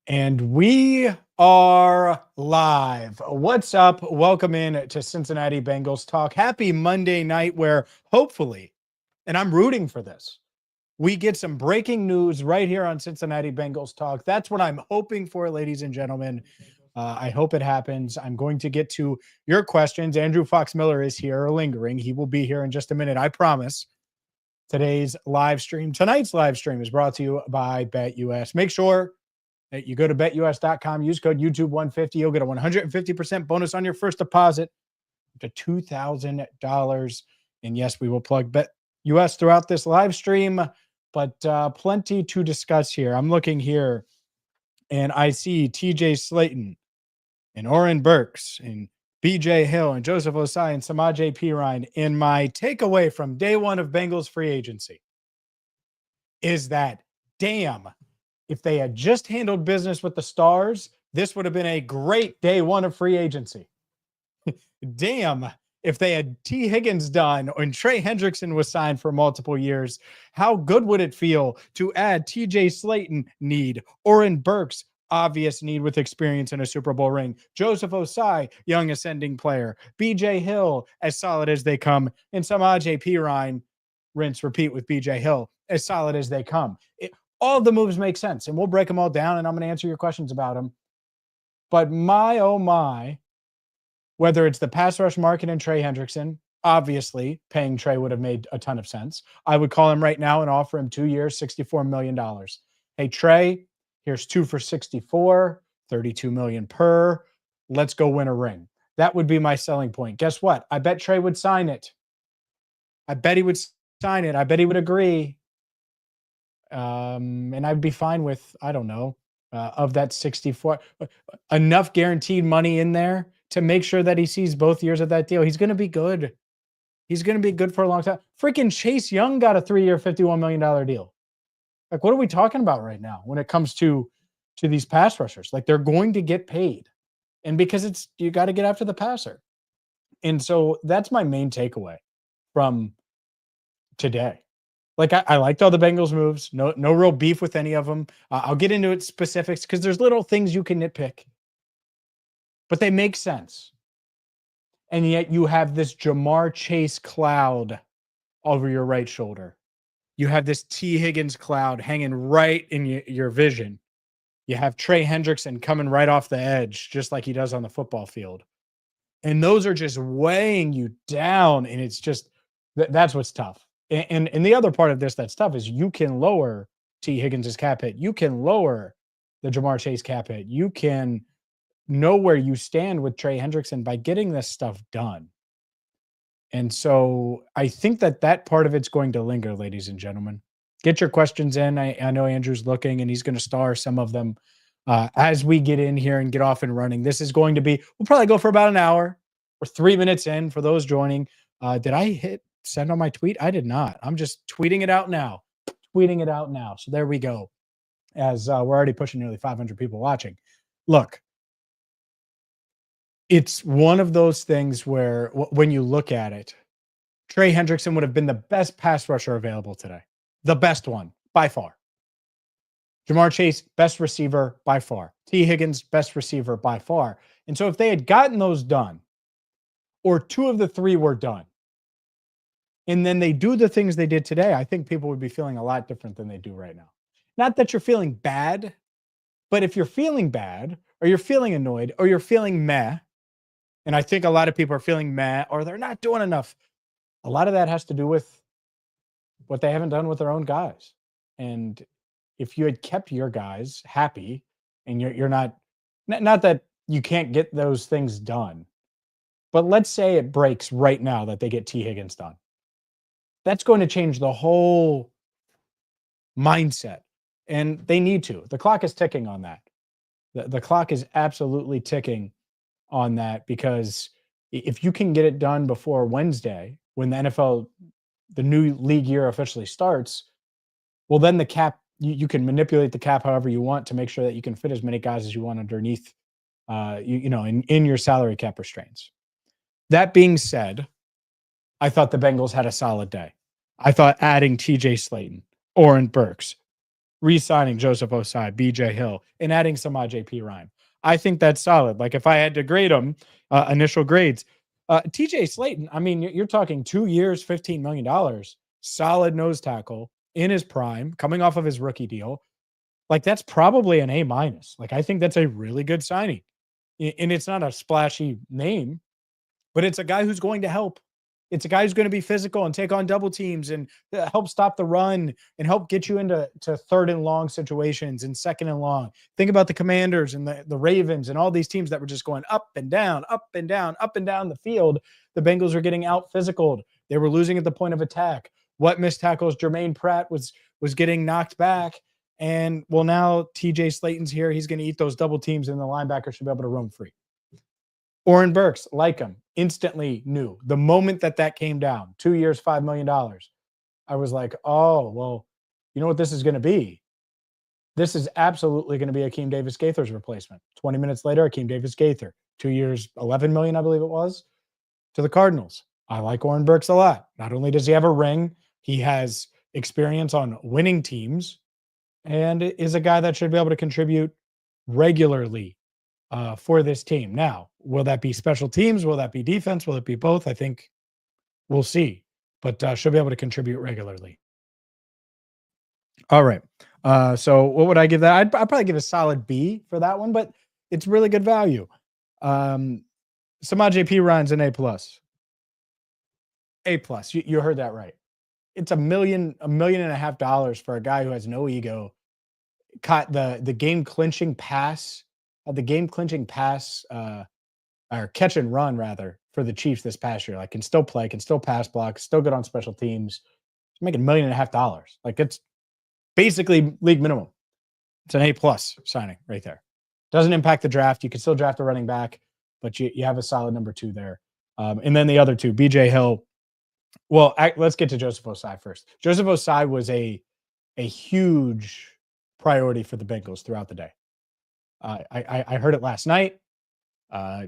And we are live. What's up? Welcome in to Cincinnati Bengals Talk. Happy Monday night, where hopefully, and I'm rooting for this, we get some breaking news right here on Cincinnati Bengals Talk. That's what I'm hoping for, ladies and gentlemen. I hope it happens. I'm going to get to your questions. Andrew Fox Miller is here lingering. He will be here in just a minute, I promise. Tonight's live stream is brought to you by BetUS. Make sure you go to betus.com, use code YouTube150. You'll get a 150% bonus on your first deposit to $2,000. And yes, we will plug BetUS throughout this live stream, but plenty to discuss here. I'm looking here and I see TJ Slaton and Oren Burks and BJ Hill and Joseph Osai and Samaje Perine. And my takeaway from day one of Bengals free agency is that, damn, if they had just handled business with the Stars, this would have been a great day one of free agency. Damn, if they had T. Higgins done and Trey Hendrickson was signed for multiple years, how good would it feel to add TJ Slaton need, Oren Burks, obvious need with experience in a Super Bowl ring, Joseph Osai, young ascending player, BJ Hill, as solid as they come, and Samaje Perine, rinse, repeat with BJ Hill, as solid as they come. All of the moves make sense, and we'll break them all down, and I'm going to answer your questions about them. But my, oh my, whether it's the pass rush market and Trey Hendrickson, obviously paying Trey would have made a ton of sense. I would call him right now and offer him 2 years, $64 million. Hey, Trey, here's 2 for 64, $32 million per. Let's go win a ring. That would be my selling point. Guess what? I bet Trey would sign it. I bet he would sign it. I bet he would agree. And I'd be fine with, I don't know, of that 64, enough guaranteed money in there to make sure that he sees both years of that deal. He's going to be good. He's going to be good for a long time. Freaking Chase Young got a 3-year, $51 million deal. Like, what are we talking about right now when it comes to these pass rushers? Like, they're going to get paid. And because you got to get after the passer. And so that's my main takeaway from today. Like, I liked all the Bengals moves. No real beef with any of them. I'll get into it specifics because there's little things you can nitpick, but they make sense. And yet you have this Jamar Chase cloud over your right shoulder. You have this T. Higgins cloud hanging right in your vision. You have Trey Hendrickson coming right off the edge, just like he does on the football field. And those are just weighing you down. And it's just, that's what's tough. And the other part of this that's tough is you can lower T. Higgins' cap hit. You can lower the Jamar Chase cap hit. You can know where you stand with Trey Hendrickson by getting this stuff done. And so I think that part of it's going to linger, ladies and gentlemen. Get your questions in. I know Andrew's looking, and he's going to star some of them as we get in here and get off and running. This is going to be, we'll probably go for about an hour. We're 3 minutes in for those joining. Did I hit send on my tweet? I did not. I'm just tweeting it out now. So there we go. As we're already pushing nearly 500 people watching. Look, it's one of those things where when you look at it, Trey Hendrickson would have been the best pass rusher available today. The best one, by far. Jamar Chase, best receiver by far. T. Higgins, best receiver by far. And so if they had gotten those done, or 2 of the 3 were done, and then they do the things they did today, I think people would be feeling a lot different than they do right now. Not that you're feeling bad, but if you're feeling bad, or you're feeling annoyed, or you're feeling meh, and I think a lot of people are feeling meh, or they're not doing enough, a lot of that has to do with what they haven't done with their own guys. And if you had kept your guys happy, and you're not that you can't get those things done, but let's say it breaks right now that they get T. Higgins done. That's going to change the whole mindset. And they need to. The clock is ticking on that. The clock is absolutely ticking on that, because if you can get it done before Wednesday, when the NFL, the new league year officially starts, well, then the cap, you can manipulate the cap however you want to make sure that you can fit as many guys as you want underneath, in your salary cap restraints. That being said, I thought the Bengals had a solid day. I thought adding TJ Slaton, Oren Burks, re-signing Joseph Osai, BJ Hill, and adding Samaje Perine. I think that's solid. Like if I had to grade them, initial grades, TJ Slaton, I mean, you're talking 2 years, $15 million, solid nose tackle in his prime, coming off of his rookie deal. Like that's probably an A minus. Like I think that's a really good signing. And it's not a splashy name, but it's a guy who's going to help. It's a guy who's going to be physical and take on double teams and help stop the run and help get you into third and long situations and second and long. Think about the Commanders and the Ravens and all these teams that were just going up and down, up and down, up and down the field. The Bengals were getting out physicaled. They were losing at the point of attack. What missed tackles? Germaine Pratt was getting knocked back. And well, now TJ Slaton's here. He's going to eat those double teams, and the linebacker should be able to roam free. Oren Burks, like him, instantly knew the moment that came down, 2 years, $5 million. I was like, oh, well, you know what this is going to be? This is absolutely going to be Akeem Davis-Gaither's replacement. 20 minutes later, Akeem Davis-Gaither, 2 years, $11 million, I believe it was, to the Cardinals. I like Oren Burks a lot. Not only does he have a ring, he has experience on winning teams and is a guy that should be able to contribute regularly for this team. Now, will that be special teams? Will that be defense? Will it be both? I think we'll see, but she'll be able to contribute regularly. All right. So what would I give that? I'd probably give a solid B for that one, but it's really good value. Samaje Perine's an A plus. A plus. You heard that right. It's $1.5 million for a guy who has no ego. Caught the game clinching pass. The game clinching pass or catch and run rather for the Chiefs this past year. Like can still play, can still pass block, still good on special teams. He's making $1.5 million. Like it's basically league minimum. It's an A plus signing right there. Doesn't impact the draft. You can still draft a running back, but you have a solid number 2 there. And then the other two, BJ Hill. Well, let's get to Joseph Osai first. Joseph Osai was a huge priority for the Bengals throughout the day. I heard it last night.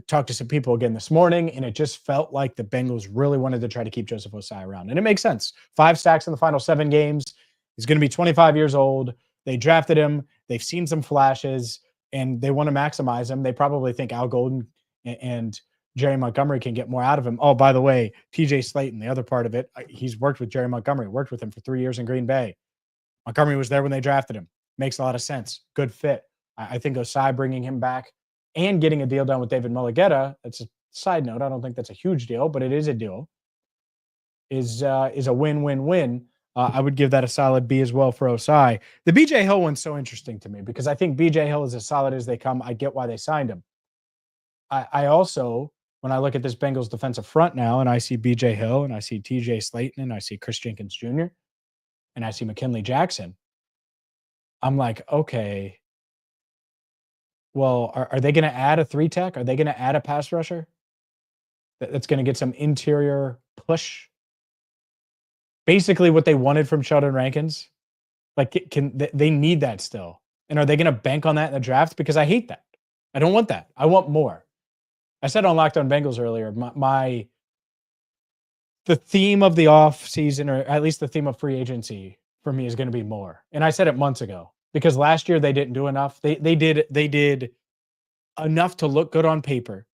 Talked to some people again this morning, and it just felt like the Bengals really wanted to try to keep Joseph Osai around. And it makes sense. 5 sacks in the final 7 games. He's going to be 25 years old. They drafted him. They've seen some flashes, and they want to maximize him. They probably think Al Golden and Jerry Montgomery can get more out of him. Oh, by the way, TJ Slaton, the other part of it, he's worked with Jerry Montgomery, worked with him for 3 years in Green Bay. Montgomery was there when they drafted him. Makes a lot of sense. Good fit. I think Osai bringing him back and getting a deal done with David Mulligetta, that's a side note. I don't think that's a huge deal, but it is a deal, is a win-win-win. I would give that a solid B as well for Osai. The BJ Hill one's so interesting to me because I think BJ Hill is as solid as they come. I get why they signed him. I also, when I look at this Bengals defensive front now and I see BJ Hill and I see TJ Slaton and I see Chris Jenkins Jr. and I see McKinley Jackson, I'm like, okay, well, are they going to add a 3-tech? Are they going to add a pass rusher that's going to get some interior push? Basically what they wanted from Sheldon Rankins. Like, they need that still. And are they going to bank on that in the draft? Because I hate that. I don't want that. I want more. I said on Locked On Bengals earlier, the theme of the off season, or at least the theme of free agency for me, is going to be more. And I said it months ago because last year they didn't do enough. They did enough to look good on paper,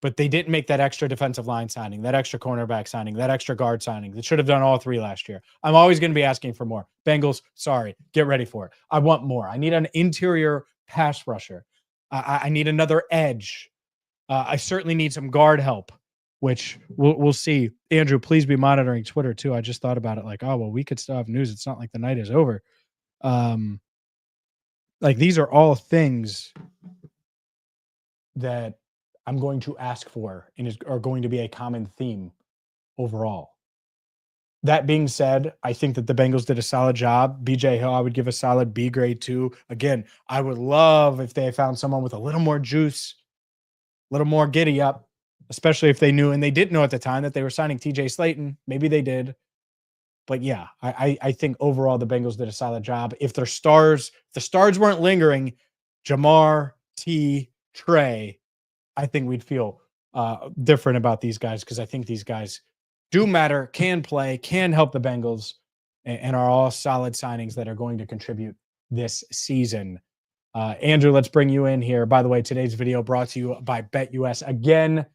but they didn't make that extra defensive line signing, that extra cornerback signing, that extra guard signing. They should have done all 3 last year. I'm always going to be asking for more. Bengals, sorry, get ready for it. I want more. I need an interior pass rusher. I need another edge. I certainly need some guard help, which we'll see. Andrew, please be monitoring Twitter too. I just thought about it like, oh, well, we could still have news. It's not like the night is over. Like these are all things that I'm going to ask for and are going to be a common theme overall. That being said, I think that the Bengals did a solid job. BJ Hill, I would give a solid B grade too. Again, I would love if they found someone with a little more juice, a little more giddy up, especially if they knew, and they didn't know at the time, that they were signing TJ Slaton. Maybe they did. But yeah, I think overall the Bengals did a solid job. If the stars weren't lingering, Jamar, T, Trey, I think we'd feel different about these guys because I think these guys do matter, can play, can help the Bengals, and are all solid signings that are going to contribute this season. Andrew, let's bring you in here. By the way, today's video brought to you by BetUS. Again,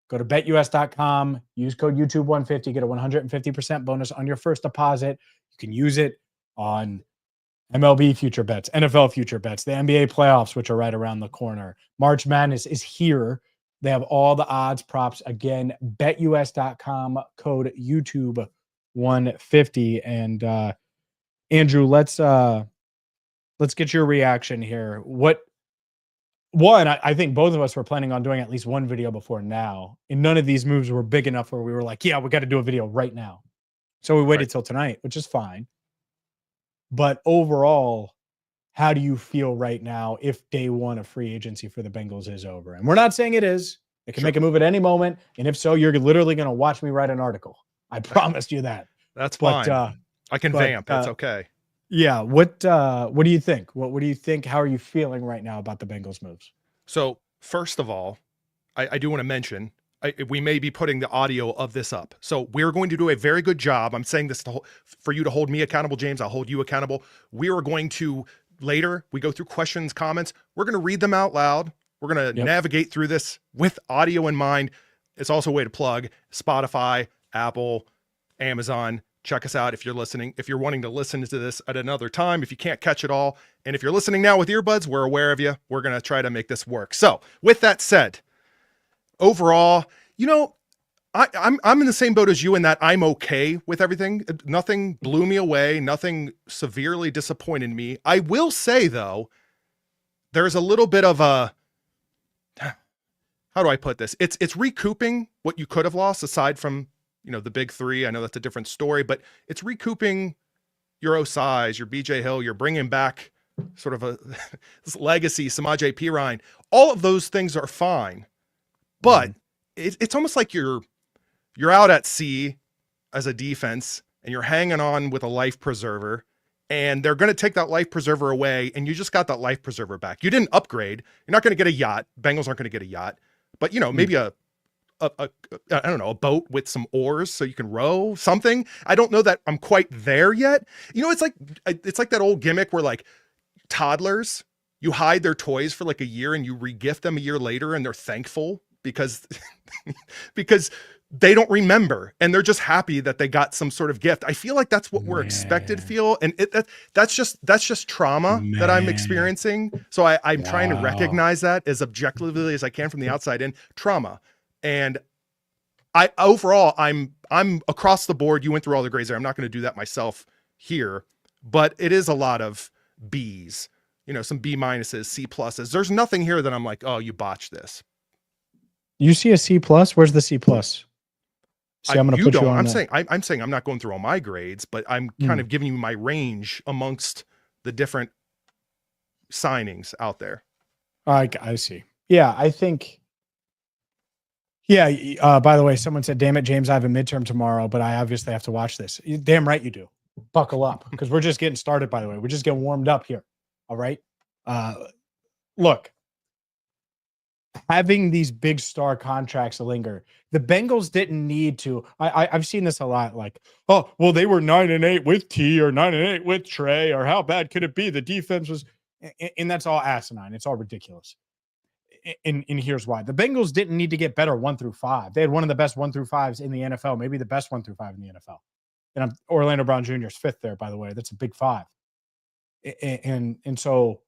go to betus.com, use code YouTube150, get a 150% bonus on your first deposit. You can use it on MLB future bets, NFL future bets, the NBA playoffs, which are right around the corner. March Madness is here. They have all the odds, props. Again, betus.com, code YouTube150. And Andrew, let's get your reaction here. I think both of us were planning on doing at least one video before now, and none of these moves were big enough where we were like, yeah, we got to do a video right now. So we waited till tonight, which is fine. But overall, how do you feel right now if day one of free agency for the Bengals is over? And we're not saying it is. They can make a move at any moment. And if so, you're literally going to watch me write an article. I promised you that. That's fine. I can vamp. That's okay. Yeah. What do you think? What do you think? How are you feeling right now about the Bengals moves? So first of all, I do want to mention, we may be putting the audio of this up. So we're going to do a very good job. I'm saying this for you to hold me accountable, James. I'll hold you accountable. We are going to later, we go through questions, comments. We're going to read them out loud. We're going to navigate through this with audio in mind. It's also a way to plug Spotify, Apple, Amazon. Check us out if you're listening. If you're wanting to listen to this at another time, if you can't catch it all. And if you're listening now with earbuds, we're aware of you. We're going to try to make this work. So with that said, overall, I'm in the same boat as you in that I'm okay with everything. Nothing blew me away. Nothing severely disappointed me. I will say, though, there's a little bit of a, how do I put this? It's recouping what you could have lost aside from, the big three. I know that's a different story, but it's recouping your Osais, your BJ Hill. You're bringing back sort of this legacy, Samaje Perine. All of those things are fine, but it's almost like you're out at sea as a defense and you're hanging on with a life preserver, and they're going to take that life preserver away, and you just got that life preserver back. You didn't upgrade. You're not going to get a yacht. Bengals aren't going to get a yacht, but maybe I don't know, a boat with some oars so you can row something. I don't know that I'm quite there yet. It's like that old gimmick where like toddlers, you hide their toys for like a year and you regift them a year later and they're thankful because they don't remember and they're just happy that they got some sort of gift. I feel like that's what we're expected to feel. And that's just trauma that I'm experiencing. So I'm trying to recognize that as objectively as I can from the outside in trauma. And I'm across the board. You went through all the grades there. I'm not going to do that myself here, but it is a lot of B's, some B minuses, C pluses. There's nothing here that I'm like, oh, you botched this. You see a C plus? Where's the C plus? See, I'm going to put you on. I'm saying I'm not going through all my grades, but I'm kind of giving you my range amongst the different signings out there. I see. Yeah, I think. Yeah. By the way, someone said, damn it, James, I have a midterm tomorrow, but I obviously have to watch this. Damn right you do. Buckle up, because we're just getting started, by the way. We're just getting warmed up here. All right. Look, having these big star contracts linger. The Bengals didn't need to. I've seen this a lot. Like, oh, well, they were 9-8 with T or 9-8 with Trey, or how bad could it be? The defense was, and that's all asinine. It's all ridiculous. And here's why. The Bengals didn't need to get better 1 through 5. They had one of the best 1 through 5s in the NFL, maybe the best 1 through 5 in the NFL. And Orlando Brown Jr. is 5th there, by the way. That's a big 5. And so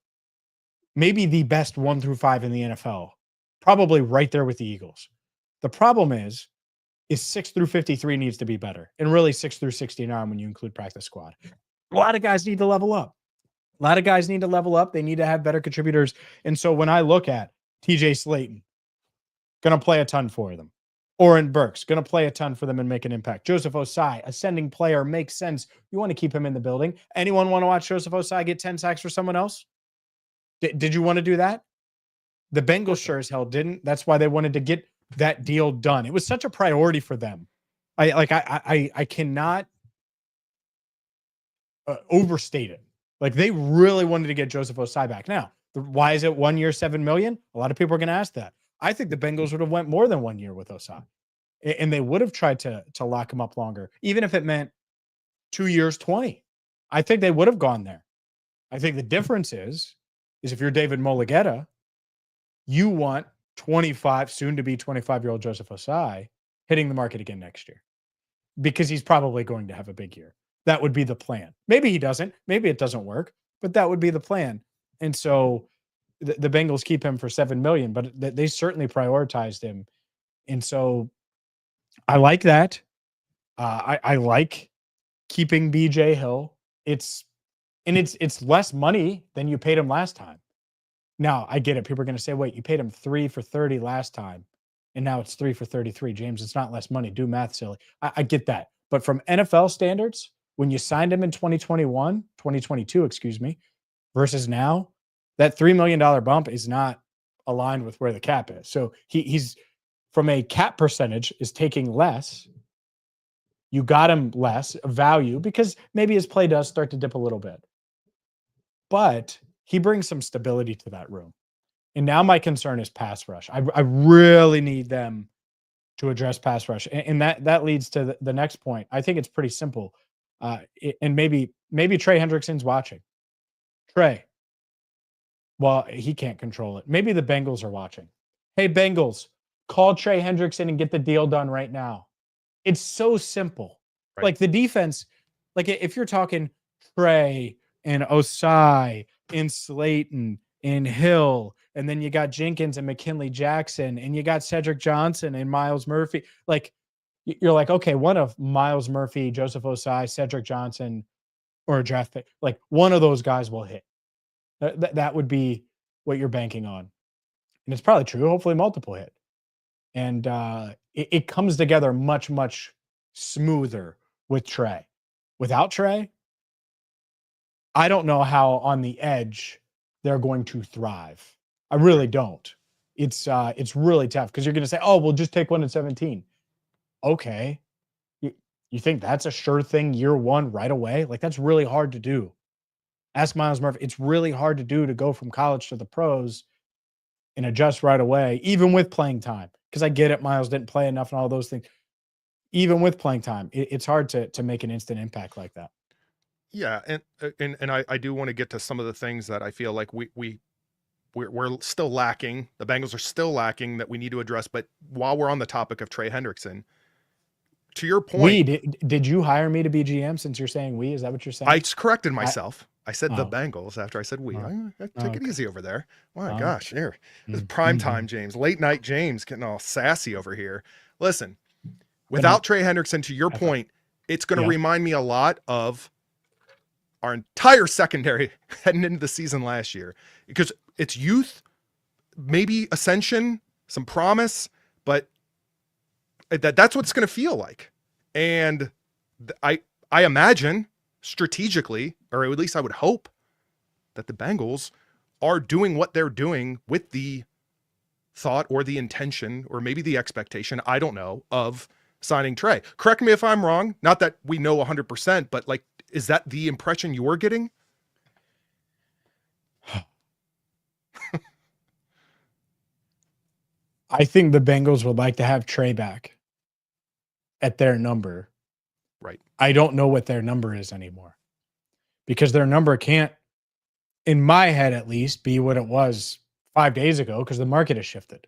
maybe the best 1 through 5 in the NFL, probably right there with the Eagles. The problem is 6 through 53 needs to be better. And really 6 through 69 when you include practice squad. A lot of guys need to level up. They need to have better contributors. And so when I look at TJ Slaton, going to play a ton for them. Oren Burks, going to play a ton for them and make an impact. Joseph Osai, ascending player, makes sense. You want to keep him in the building. Anyone want to watch Joseph Osai get 10 sacks for someone else? Did you want to do that? The Bengals sure as hell didn't. That's why they wanted to get that deal done. It was such a priority for them. I cannot overstate it. Like, they really wanted to get Joseph Osai back. Now, why is it 1 year, $7 million? A lot of people are going to ask that. I think the Bengals would have went more than 1 year with Osai, and they would have tried to lock him up longer, even if it meant 2 years, 20. I think they would have gone there. I think the difference is if you're David Mulligetta, you want 25, soon to be 25-year-old Joseph Osai hitting the market again next year because he's probably going to have a big year. That would be the plan. Maybe he doesn't. Maybe it doesn't work, but that would be the plan. And so the Bengals keep him for $7 million, but they certainly prioritized him. And so I like that. I like keeping BJ Hill. It's less money than you paid him last time. Now, I get it. People are going to say, wait, you paid him 3 for $30 last time, and now it's 3 for $33. James, it's not less money. Do math, silly. I get that. But from NFL standards, when you signed him in 2022, versus now, that $3 million bump is not aligned with where the cap is. So he's, from a cap percentage, is taking less. You got him less value because maybe his play does start to dip a little bit. But he brings some stability to that room. And now my concern is pass rush. I really need them to address pass rush. And that leads to the next point. I think it's pretty simple. And maybe Trey Hendrickson's watching. Trey, well, he can't control it. Maybe the Bengals are watching. Hey, Bengals, call Trey Hendrickson and get the deal done right now. It's so simple. Right. Like the defense, like if you're talking Trey and Osai and Slaton and Hill, and then you got Jenkins and McKinley Jackson, and you got Cedric Johnson and Miles Murphy. Like you're like, okay, one of Miles Murphy, Joseph Osai, Cedric Johnson, or a draft pick, like one of those guys will hit. That would be what you're banking on. And it's probably true. Hopefully multiple hit. And it comes together much, much smoother with Trey. Without Trey, I don't know how on the edge they're going to thrive. I really don't. It's really tough because you're going to say, oh, we'll just take one at 17. Okay. You think that's a sure thing year one right away? Like that's really hard to do. Ask Miles Murphy. It's really hard to do to go from college to the pros and adjust right away, even with playing time. Because I get it, Miles didn't play enough and all those things. Even with playing time, it's hard to make an instant impact like that. Yeah, and I do want to get to some of the things that I feel like we're still lacking. The Bengals are still lacking that we need to address. But while we're on the topic of Trey Hendrickson, to your point, did you hire me to be GM? Since you're saying we, is that what you're saying? I corrected myself. I said the Bengals after I said we. Take it easy over there. My gosh, here. This is prime time, James. Late night James getting all sassy over here. Listen, without Trey Hendrickson, to your point, it's going to remind me a lot of our entire secondary heading into the season last year. Because it's youth, maybe ascension, some promise, but that's what it's going to feel like. And I imagine strategically, or at least I would hope, that the Bengals are doing what they're doing with the thought or the intention or maybe the expectation, I don't know, of signing Trey. Correct me if I'm wrong. Not that we know 100%, but like, is that the impression you're getting? I think the Bengals would like to have Trey back at their number. Right. I don't know what their number is anymore because their number can't, in my head at least, be what it was 5 days ago because the market has shifted.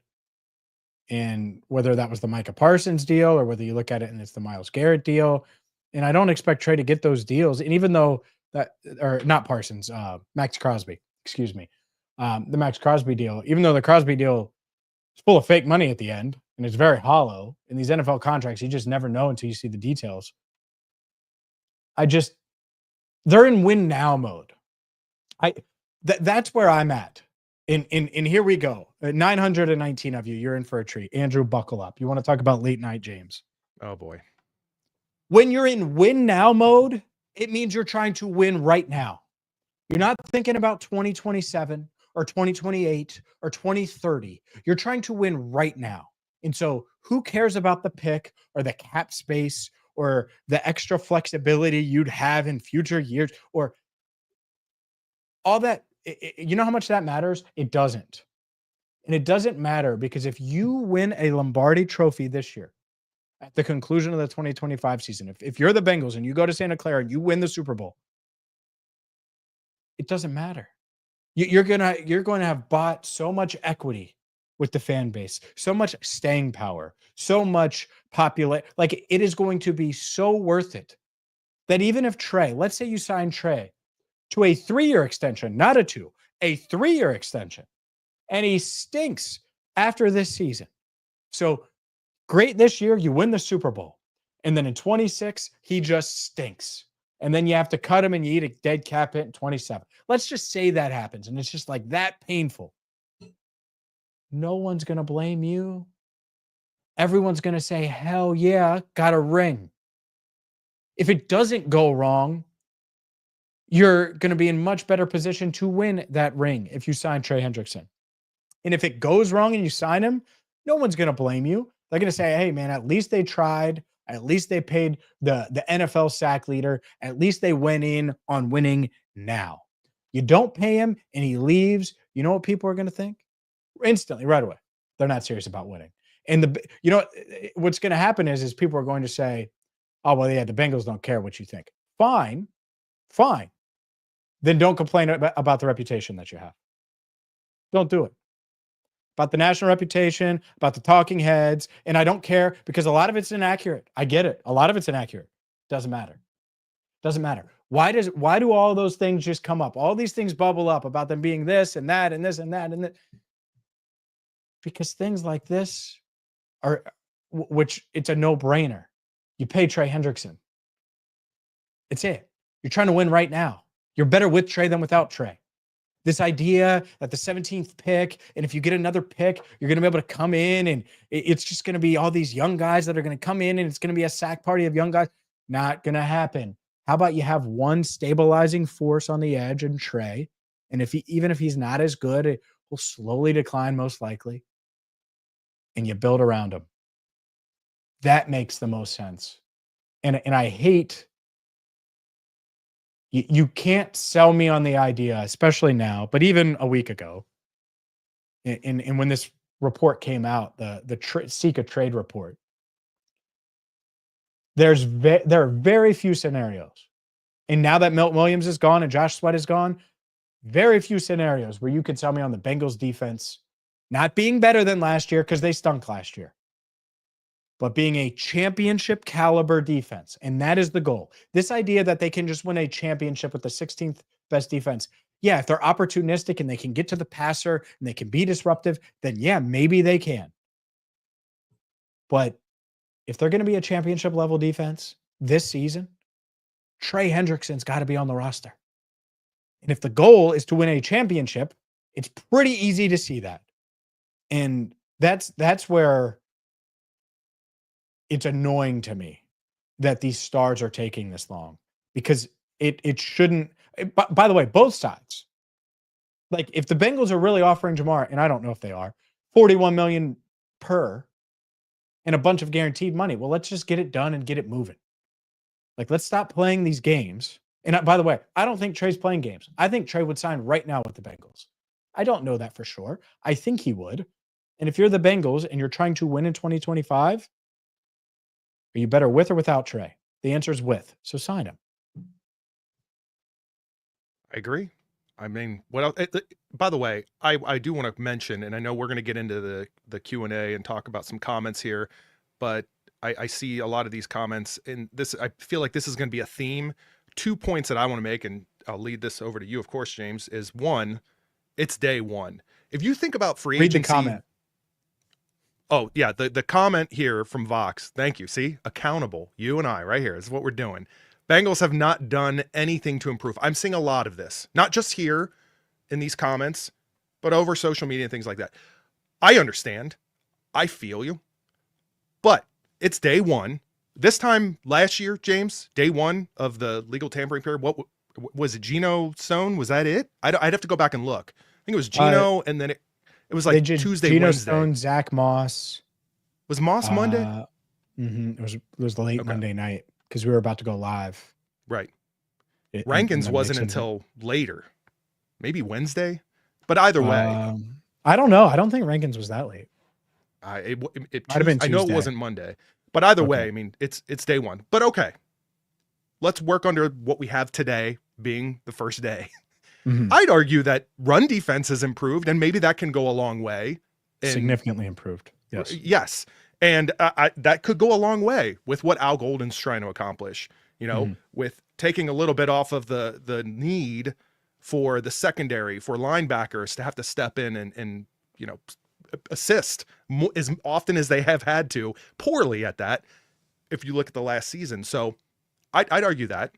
And whether that was the Micah Parsons deal or whether you look at it and it's the Myles Garrett deal, and I don't expect Trey to get those deals. And even though that, or not Parsons, Max Crosby, excuse me, the Max Crosby deal, even though the Crosby deal is full of fake money at the end and it's very hollow, in these NFL contracts, you just never know until you see the details. They're in win now mode. That's where I'm at. And here we go. 919 of you, you're in for a treat. Andrew, buckle up. You want to talk about late night, James? Oh boy. When you're in win now mode, it means you're trying to win right now. You're not thinking about 2027 or 2028 or 2030. You're trying to win right now. And so who cares about the pick or the cap space or the extra flexibility you'd have in future years or all that? You know how much that matters? It doesn't. And it doesn't matter because if you win a Lombardi trophy this year, at the conclusion of the 2025 season, if you're the Bengals and you go to Santa Clara and you win the Super Bowl, It doesn't matter. You're going to have bought so much equity with the fan base, so much staying power, so much like it is going to be so worth it that even if Trey, let's say you sign Trey to a 3-year extension, not a 2, a 3-year extension, and he stinks after this season. So great this year, you win the Super Bowl. And then in 26, he just stinks. And then you have to cut him and you eat a dead cap hit in 27. Let's just say that happens. And it's just like that painful. No one's going to blame you. Everyone's going to say, hell yeah, got a ring. If it doesn't go wrong, you're going to be in much better position to win that ring if you sign Trey Hendrickson. And if it goes wrong and you sign him, no one's going to blame you. They're going to say, hey, man, at least they tried. At least they paid the NFL sack leader. At least they went in on winning now. You don't pay him and he leaves. You know what people are going to think? Instantly, right away. They're not serious about winning. And what's going to happen is people are going to say, oh, well, yeah, the Bengals don't care what you think. Fine. Then don't complain about the reputation that you have. Don't do it. About the national reputation, about the talking heads. And I don't care because a lot of it's inaccurate. I get it. A lot of it's inaccurate. Doesn't matter. Why do all those things just come up? All these things bubble up about them being this and that and this and that and that. Because things like this are, which it's a no-brainer. You pay Trey Hendrickson. It's it. You're trying to win right now. You're better with Trey than without Trey. This idea that the 17th pick, and if you get another pick, you're going to be able to come in and it's just going to be all these young guys that are going to come in and it's going to be a sack party of young guys. Not going to happen. How about you have one stabilizing force on the edge and Trey, and even if he's not as good, it will slowly decline most likely, and you build around him. That makes the most sense. And I hate you can't sell me on the idea, especially now, but even a week ago, and when this report came out, the Seek a Trade report, there are very few scenarios. And now that Milton Williams is gone and Josh Sweat is gone, very few scenarios where you could sell me on the Bengals defense not being better than last year because they stunk last year, but being a championship caliber defense. And that is the goal. This idea that they can just win a championship with the 16th best defense. Yeah, if they're opportunistic and they can get to the passer and they can be disruptive, then yeah, maybe they can. But if they're going to be a championship level defense this season, Trey Hendrickson's got to be on the roster. And if the goal is to win a championship, it's pretty easy to see that. And that's where it's annoying to me that these stars are taking this long, because it shouldn't. By the way, both sides. Like if the Bengals are really offering Jamar, and I don't know if they are, $41 million per and a bunch of guaranteed money. Well, let's just get it done and get it moving. Like, let's stop playing these games. And by the way, I don't think Trey's playing games. I think Trey would sign right now with the Bengals. I don't know that for sure. I think he would. And if you're the Bengals and you're trying to win in 2025, are you better with or without Trey? The answer is with. So sign him. I agree. I mean, what else? By the way, I do want to mention, and I know we're going to get into the Q&A and talk about some comments here, but I see a lot of these comments, and this, I feel like this is going to be a theme. 2 points that I want to make, and I'll lead this over to you, of course, James, is one, it's day one. If you think about free agency. Read the comment. Oh, yeah, the comment here from Vox. Thank you. See? Accountable. You and I right here. This is what we're doing. Bengals have not done anything to improve. I'm seeing a lot of this, not just here in these comments, but over social media and things like that. I understand. I feel you. But it's day one. This time last year, James, day one of the legal tampering period, what was it? Geno Stone? Was that it? I'd have to go back and look. I think it was Geno, and then it was like Tuesday, Geno Wednesday. Stone, Zack Moss. Was Moss Monday? It was late Monday night because we were about to go live. Right. Rankins wasn't until later, maybe Wednesday. But either way, I don't know. I don't think Rankins was that late. It might have been I know it Tuesday. wasn't Monday, but either way, I mean, it's day one. But okay, let's work under what we have today being the first day. Mhm. I'd argue that run defense has improved, and maybe that can go a long way. Significantly improved. Yes. Yes. And that could go a long way with what Al Golden's trying to accomplish, with taking a little bit off of the need for the secondary, for linebackers to have to step in and assist as often as they have had to, poorly at that, if you look at the last season. So I'd argue that.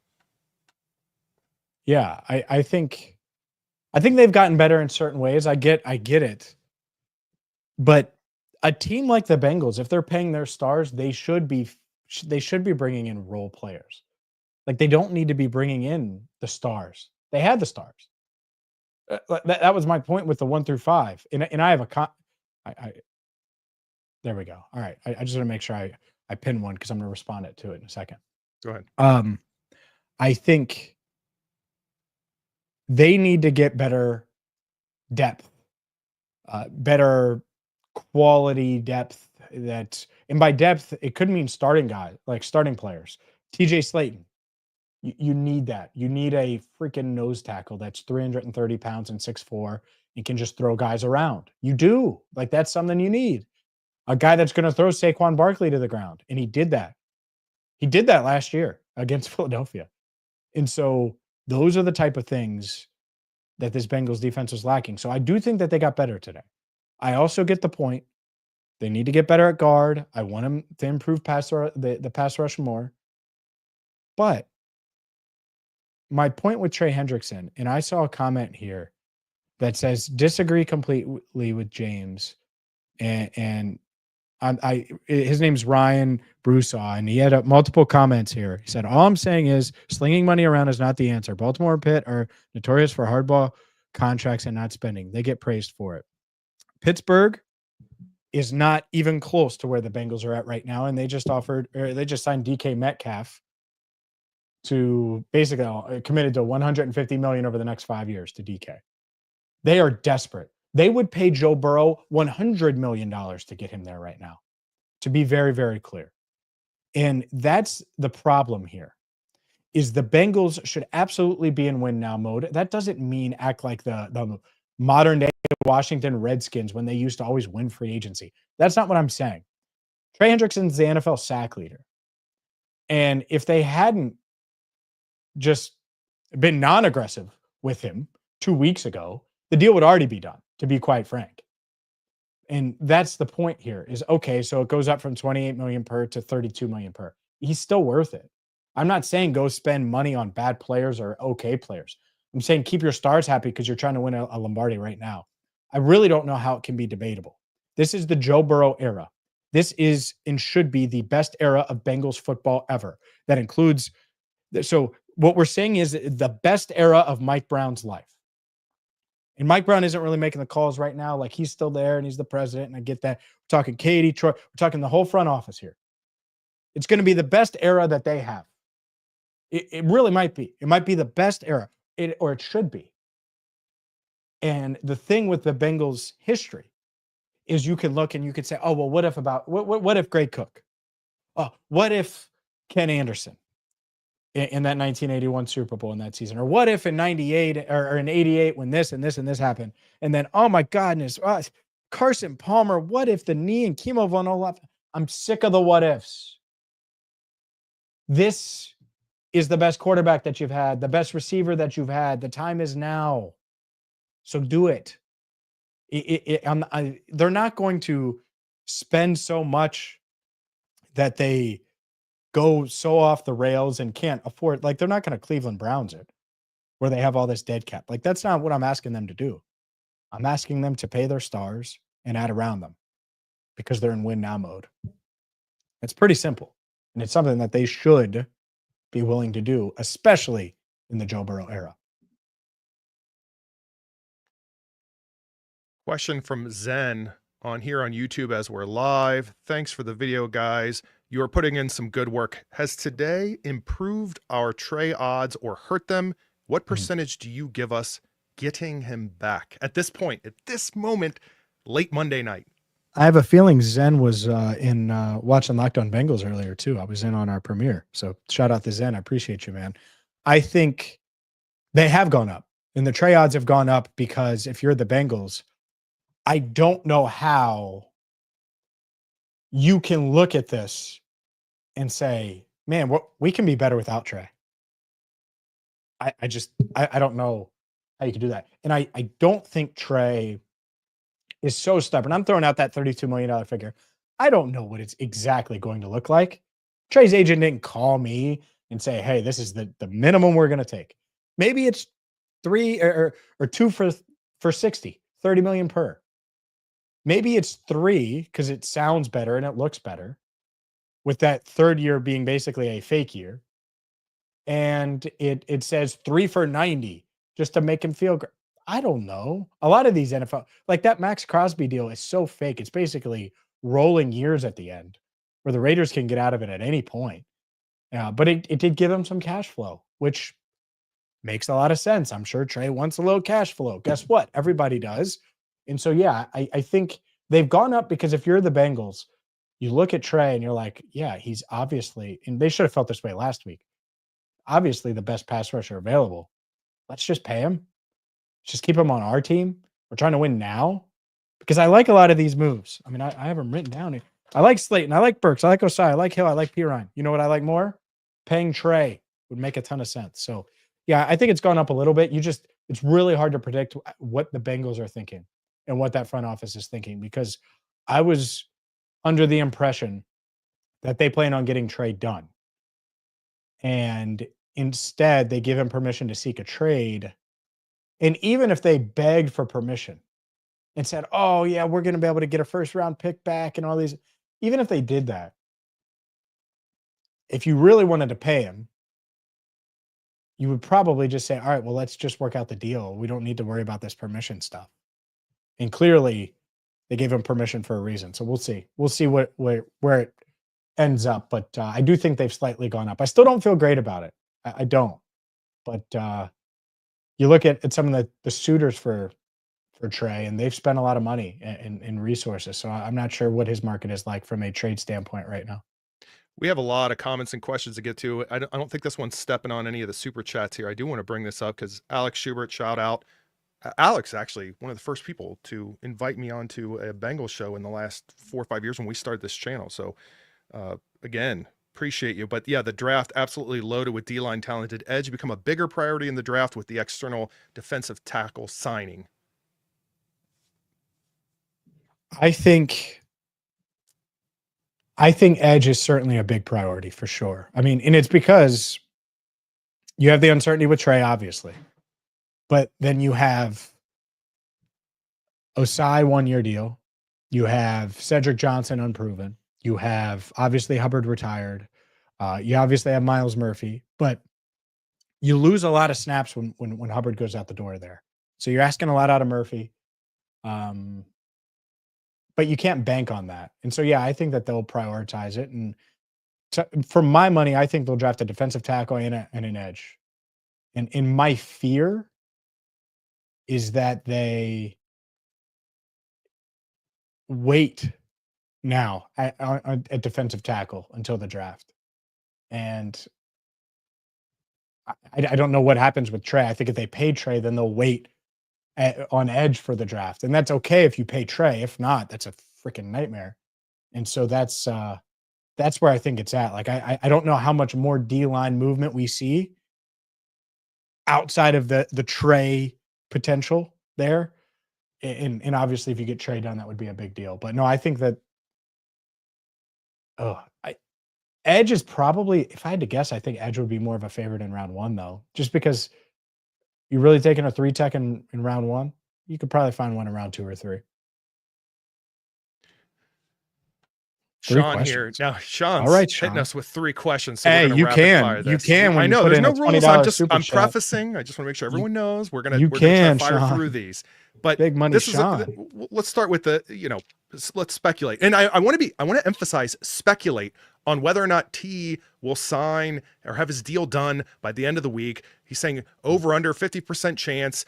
Yeah, I think they've gotten better in certain ways. I get it. But a team like the Bengals, if they're paying their stars, they should be bringing in role players. Like, they don't need to be bringing in the stars. They had the stars. That was my point with the 1 through 5. And I have a there we go. All right. I just want to make sure I pin one because I'm going to respond to it in a second. Go ahead. I think they need to get better depth, better quality depth. And by depth, it could mean starting guys, like starting players. TJ Slaton, you need that. You need a freaking nose tackle that's 330 pounds and 6'4" and can just throw guys around. You do. Like, that's something you need. A guy that's going to throw Saquon Barkley to the ground. And he did that. He did that last year against Philadelphia. And so those are the type of things that this Bengals defense was lacking. So I do think that they got better today. I also get the point. They need to get better at guard. I want them to improve the pass rush more. But my point with Trey Hendrickson, and I saw a comment here that says disagree completely with James, and his name's Ryan Broussard, and he had multiple comments here. He said, all I'm saying is slinging money around is not the answer. Baltimore and Pitt are notorious for hardball contracts and not spending. They get praised for it. Pittsburgh is not even close to where the Bengals are at right now, and they just signed DK Metcalf to basically committed to $150 million over the next 5 years to DK. They are desperate. They would pay Joe Burrow $100 million to get him there right now, to be very, very clear. And that's the problem here, is the Bengals should absolutely be in win now mode. That doesn't mean act like the modern day Washington Redskins when they used to always win free agency. That's not what I'm saying. Trey Hendrickson's the NFL sack leader. And if they hadn't just been non-aggressive with him 2 weeks ago, the deal would already be done, to be quite frank. And that's the point here is, okay, so it goes up from 28 million per to 32 million per. He's still worth it. I'm not saying go spend money on bad players or okay players. I'm saying keep your stars happy because you're trying to win a Lombardi right now. I really don't know how it can be debatable. This is the Joe Burrow era. This is and should be the best era of Bengals football ever. That includes, so what we're saying is the best era of Mike Brown's life. And Mike Brown isn't really making the calls right now. Like, he's still there and he's the president. And I get that. We're talking Katie, Troy. We're talking the whole front office here. It's going to be the best era that they have. It really might be. It might be the best era, or it should be. And the thing with the Bengals history is you can look and you could say, oh, well, what if Greg Cook? Oh, what if Ken Anderson in that 1981 Super Bowl in that season? Or what if in 98 or in 88 when this and this and this happened? And then, oh my goodness, Carson Palmer, what if the knee and chemo von Olaf? I'm sick of the what ifs. This is the best quarterback that you've had, the best receiver that you've had. The time is now. So do it. They're not going to spend so much that they go so off the rails and can't afford, like, they're not going to Cleveland Browns it where they have all this dead cap. Like, that's not what I'm asking them to do. I'm asking them to pay their stars and add around them because they're in win now mode. It's pretty simple. And it's something that they should be willing to do, especially in the Joe Burrow era. Question from Zen on here on YouTube as we're live. Thanks for the video, guys. You are putting in some good work. Has today improved our Trey odds or hurt them? What percentage do you give us getting him back at this point, at this moment, late Monday night? I have a feeling Zen was in watching Locked On Bengals earlier too. I was in on our premiere. So shout out to Zen. I appreciate you, man. I think they have gone up. And the Trey odds have gone up because if you're the Bengals, I don't know how you can look at this and say, man, we can be better without Trey. I don't know how you can do that. And I don't think Trey is so stubborn. I'm throwing out that $32 million figure. I don't know what it's exactly going to look like. Trey's agent didn't call me and say, hey, this is the minimum we're going to take. Maybe it's 3 or 2 for 60, 30 million per. Maybe it's 3 because it sounds better and it looks better, with that third year being basically a fake year. And it says 3 for 90 just to make him feel great. I don't know. A lot of these NFL, like that Max Crosby deal is so fake. It's basically rolling years at the end where the Raiders can get out of it at any point. But it did give him some cash flow, which makes a lot of sense. I'm sure Trey wants a little cash flow. Guess what? Everybody does. And so, yeah, I think they've gone up because if you're the Bengals, you look at Trey and you're like, yeah, he's obviously, and they should have felt this way last week, obviously the best pass rusher available. Let's just pay him. Just keep him on our team. We're trying to win now because I like a lot of these moves. I mean, I have them written down here. I like Slaton. I like Burks. I like Osai. I like Hill. I like Perine. You know what I like more? Paying Trey would make a ton of sense. So, yeah, I think it's gone up a little bit. It's really hard to predict what the Bengals are thinking and what that front office is thinking because I was under the impression that they plan on getting Trey done. And instead, they give him permission to seek a trade. And even if they begged for permission and said, oh, yeah, we're going to be able to get a first round pick back and all these, even if they did that, if you really wanted to pay him, you would probably just say, all right, well, let's just work out the deal. We don't need to worry about this permission stuff. And clearly, they gave him permission for a reason. So we'll see. We'll see where it ends up. But I do think they've slightly gone up. I still don't feel great about it. I don't. But you look at some of the suitors for Trey, and they've spent a lot of money in resources. So I'm not sure what his market is like from a trade standpoint right now. We have a lot of comments and questions to get to. I don't think this one's stepping on any of the super chats here. I do want to bring this up because Alex Schubert, shout out. Alex, actually, one of the first people to invite me onto a Bengals show in the last 4 or 5 years when we started this channel. So, again, appreciate you. But yeah, the draft absolutely loaded with D-line talent. Did edge become a bigger priority in the draft with the external defensive tackle signing? I think edge is certainly a big priority for sure. I mean, and it's because you have the uncertainty with Trey, obviously, but then you have Osai 1-year deal. You have Cedric Johnson unproven. You have obviously Hubbard retired. You obviously have Miles Murphy, but you lose a lot of snaps when Hubbard goes out the door there. So you're asking a lot out of Murphy. But you can't bank on that. And so, yeah, I think that they'll prioritize it. And for my money, I think they'll draft a defensive tackle and an edge. And in my fear is that they wait now at defensive tackle until the draft. And I don't know what happens with Trey. I think if they pay Trey, then they'll wait on edge for the draft. And that's okay if you pay Trey. If not, that's a freaking nightmare. And so that's where I think it's at. Like, I don't know how much more D-line movement we see outside of the Trey potential there. And obviously if you get Trey done, that would be a big deal. But no, I think that edge is probably, if I had to guess, I think edge would be more of a favorite in round 1 though. Just because you're really taking a 3-tech in round 1? You could probably find one in round 2 or 3. Sean here. Now, Sean's all right, Sean. hitting us with 3 questions. So hey, you can. I know. There's no rules. I'm prefacing. I just want to make sure everyone knows we're gonna try to fire through these. But big money, Sean. Let's start with let's speculate. And I want to emphasize speculate on whether or not T will sign or have his deal done by the end of the week. He's saying over under 50% chance.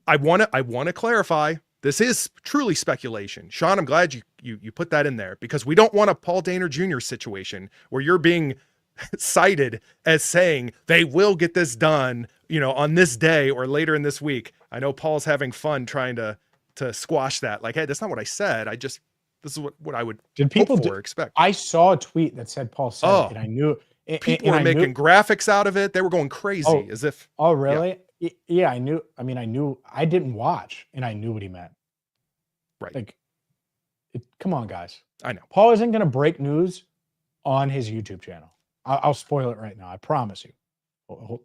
I want to clarify. This is truly speculation. Sean, I'm glad you put that in there because we don't want a Paul Dehner Jr. situation where you're being cited as saying they will get this done, on this day or later in this week. I know Paul's having fun trying to squash that. Like, hey, that's not what I said. This is what I would hope for or expect. I saw a tweet that said Paul said it, and I knew people were making graphics out of it. They were going crazy as if. Oh, really? Yeah, I knew. I mean, I knew. I didn't watch, and I knew what he meant. Right. Like, come on, guys. I know. Paul isn't going to break news on his YouTube channel. I'll spoil it right now. I promise you.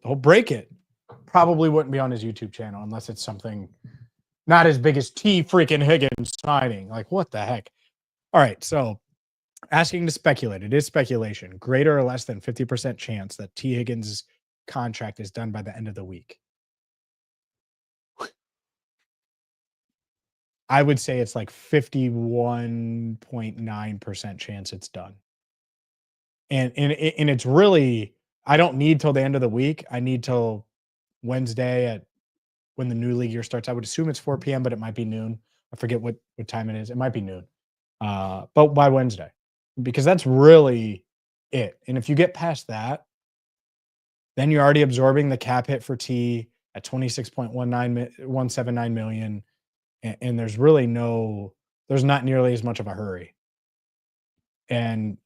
He'll break it. Probably wouldn't be on his YouTube channel unless it's something not as big as T freaking Higgins signing. Like, what the heck? All right. So asking to speculate. It is speculation. Greater or less than 50% chance that T Higgins' contract is done by the end of the week. I would say it's like 51.9% chance it's done. And it's really, I don't need till the end of the week. I need till Wednesday when the new league year starts. I would assume it's 4 p.m., but it might be noon. I forget what time it is. It might be noon. But by Wednesday, because that's really it. And if you get past then you're already absorbing the cap hit for T at 26.179 million. And there's really there's not nearly as much of a hurry. And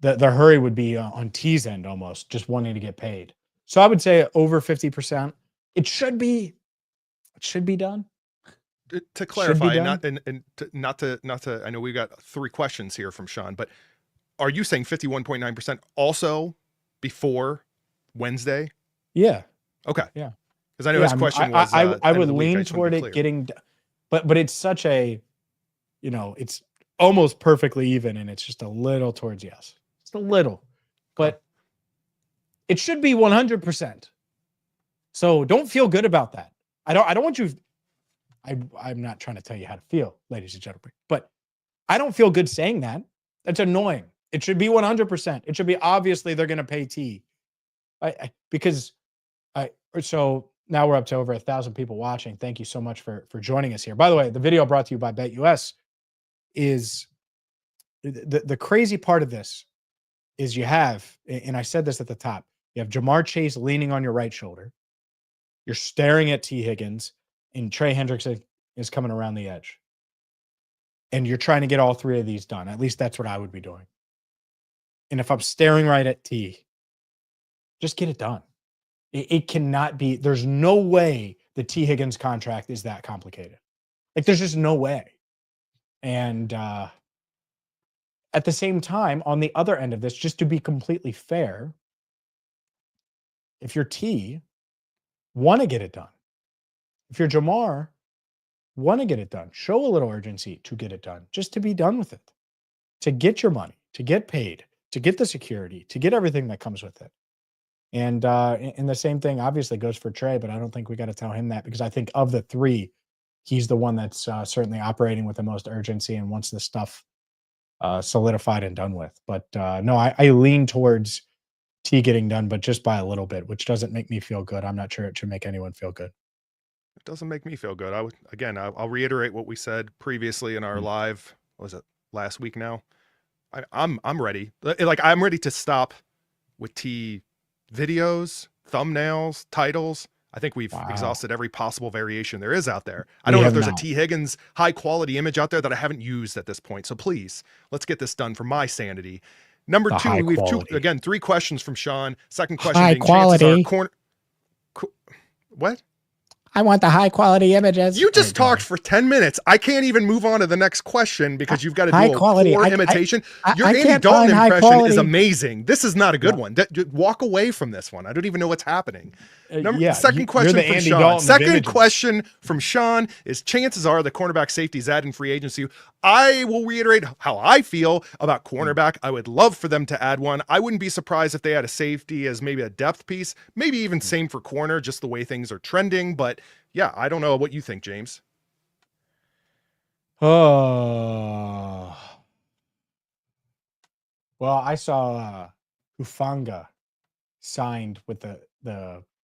the hurry would be on T's end almost, just wanting to get paid. So I would say over 50%. It should be done. To clarify, not to I know we got 3 questions here from Sean, but are you saying 51.9% also before Wednesday? Yeah. Okay. Yeah. Because I know his question was. I would lean toward it getting, but it's such a, it's almost perfectly even, and it's just a little towards yes, just a little, but it should be 100%. So don't feel good about that. I don't want you. I'm not trying to tell you how to feel, ladies and gentlemen, but I don't feel good saying that. That's annoying. It should be 100%. It should be obviously they're going to pay T, so. Now we're up to over 1,000 people watching. Thank you so much for joining us here. By the way, the video brought to you by BetUS is the crazy part of this is you have, and I said this at the top, you have Jamar Chase leaning on your right shoulder. You're staring at T Higgins, and Trey Hendrickson is coming around the edge. And you're trying to get all 3 of these done. At least that's what I would be doing. And if I'm staring right at T, just get it done. It cannot be. There's no way the T Higgins contract is that complicated. Like, there's just no way. And at the same time, on the other end of this, just to be completely fair, if you're T, want to get it done. If you're Jamar, want to get it done. Show a little urgency to get it done, just to be done with it, to get your money, to get paid, to get the security, to get everything that comes with it. And the same thing obviously goes for Trey, but I don't think we got to tell him that, because I think of the 3, he's the one that's certainly operating with the most urgency and wants this stuff solidified and done with. But no, I lean towards T getting done, but just by a little bit, which doesn't make me feel good. I'm not sure it should make anyone feel good. It doesn't make me feel good. I'll reiterate what we said previously in our live, what was it, last week now? I'm ready. Like, I'm ready to stop with T videos, thumbnails, titles. I think we've exhausted every possible variation there is out there. I don't know if there's a T Higgins high quality image out there that I haven't used at this point. So please, let's get this done for my sanity. Number 2, we've 3 questions from Sean. Second question high being quality. What? I want the high quality images. You just talked for 10 minutes. I can't even move on to the next question because you've got to do a poor imitation. Your Andy Dalton impression is amazing. This is not a good one. Walk away from this one. I don't even know what's happening. Second question from Sean. Second question from Sean is, chances are the cornerback safety is adding free agency. I will reiterate how I feel about cornerback. I would love for them to add one. I wouldn't be surprised if they had a safety as maybe a depth piece, maybe even same for corner, just the way things are trending. But yeah, I don't know what you think, James. Oh, well, I saw Hufanga signed with the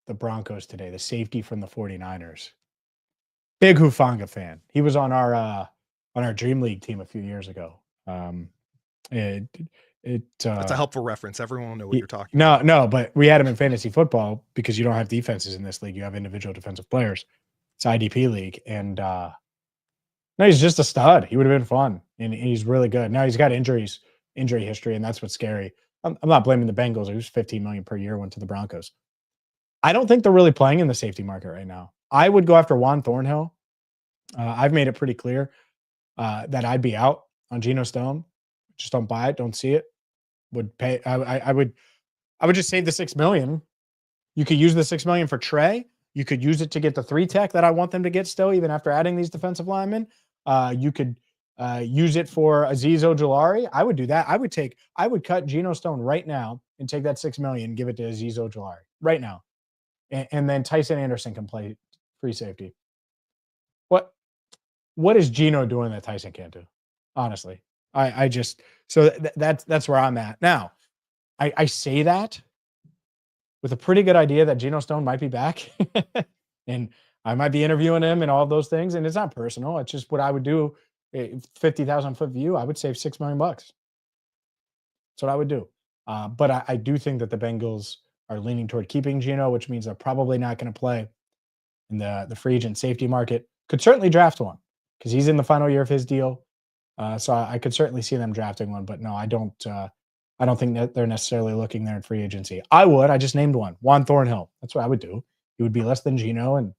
Broncos today, the safety from the 49ers. Big Hufanga fan. He was on our Dream League team a few years ago. That's a helpful reference. Everyone will know what you're talking about. No, but we had him in fantasy football because you don't have defenses in this league. You have individual defensive players. It's IDP league. And no, he's just a stud. He would have been fun. And he's really good. Now he's got injury history, and that's what's scary. I'm not blaming the Bengals. It was $15 million per year, went to the Broncos. I don't think they're really playing in the safety market right now. I would go after Juan Thornhill. I've made it pretty clear that I'd be out on Geno Stone. Just don't buy it. Don't see it. Would pay. I would just save the $6 million. You could use the $6 million for Trey. You could use it to get the 3 tech that I want them to get still, even after adding these defensive linemen. You could use it for Azeez Ojulari. I would do that. I would cut Geno Stone right now and take that $6 million and give it to Azeez Ojulari right now. And then Tyson Anderson can play free safety. What is Geno doing that Tyson can't do? Honestly, that's where I'm at now. I say that with a pretty good idea that Geno Stone might be back, and I might be interviewing him and all those things. And it's not personal. It's just what I would do. 50,000 foot view, I would save $6 million. That's what I would do. But I do think that the Bengals are leaning toward keeping Geno, which means they're probably not going to play in the free agent safety market. Could certainly draft one because he's in the final year of his deal. So I could certainly see them drafting one, but no, I don't think that they're necessarily looking there in free agency. I just named one, Juan Thornhill. That's what I would do. He would be less than Geno and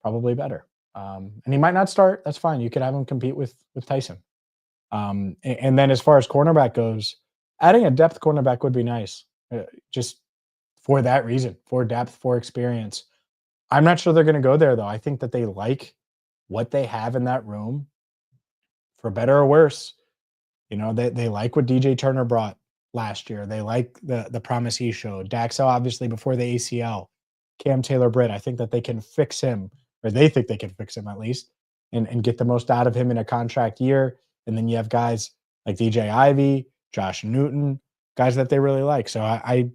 probably better. And he might not start. That's fine. You could have him compete with Tyson. And then as far as cornerback goes, adding a depth cornerback would be nice. Just for that reason, for depth, for experience. I'm not sure they're going to go there, though. I think that they like what they have in that room, for better or worse. You know, they like what DJ Turner brought last year. They like the promise he showed. Daxell, obviously, before the ACL. Cam Taylor-Britt, I think that they can fix him, or they think they can fix him at least, and get the most out of him in a contract year. And then you have guys like DJ Ivy, Josh Newton, guys that they really like. So I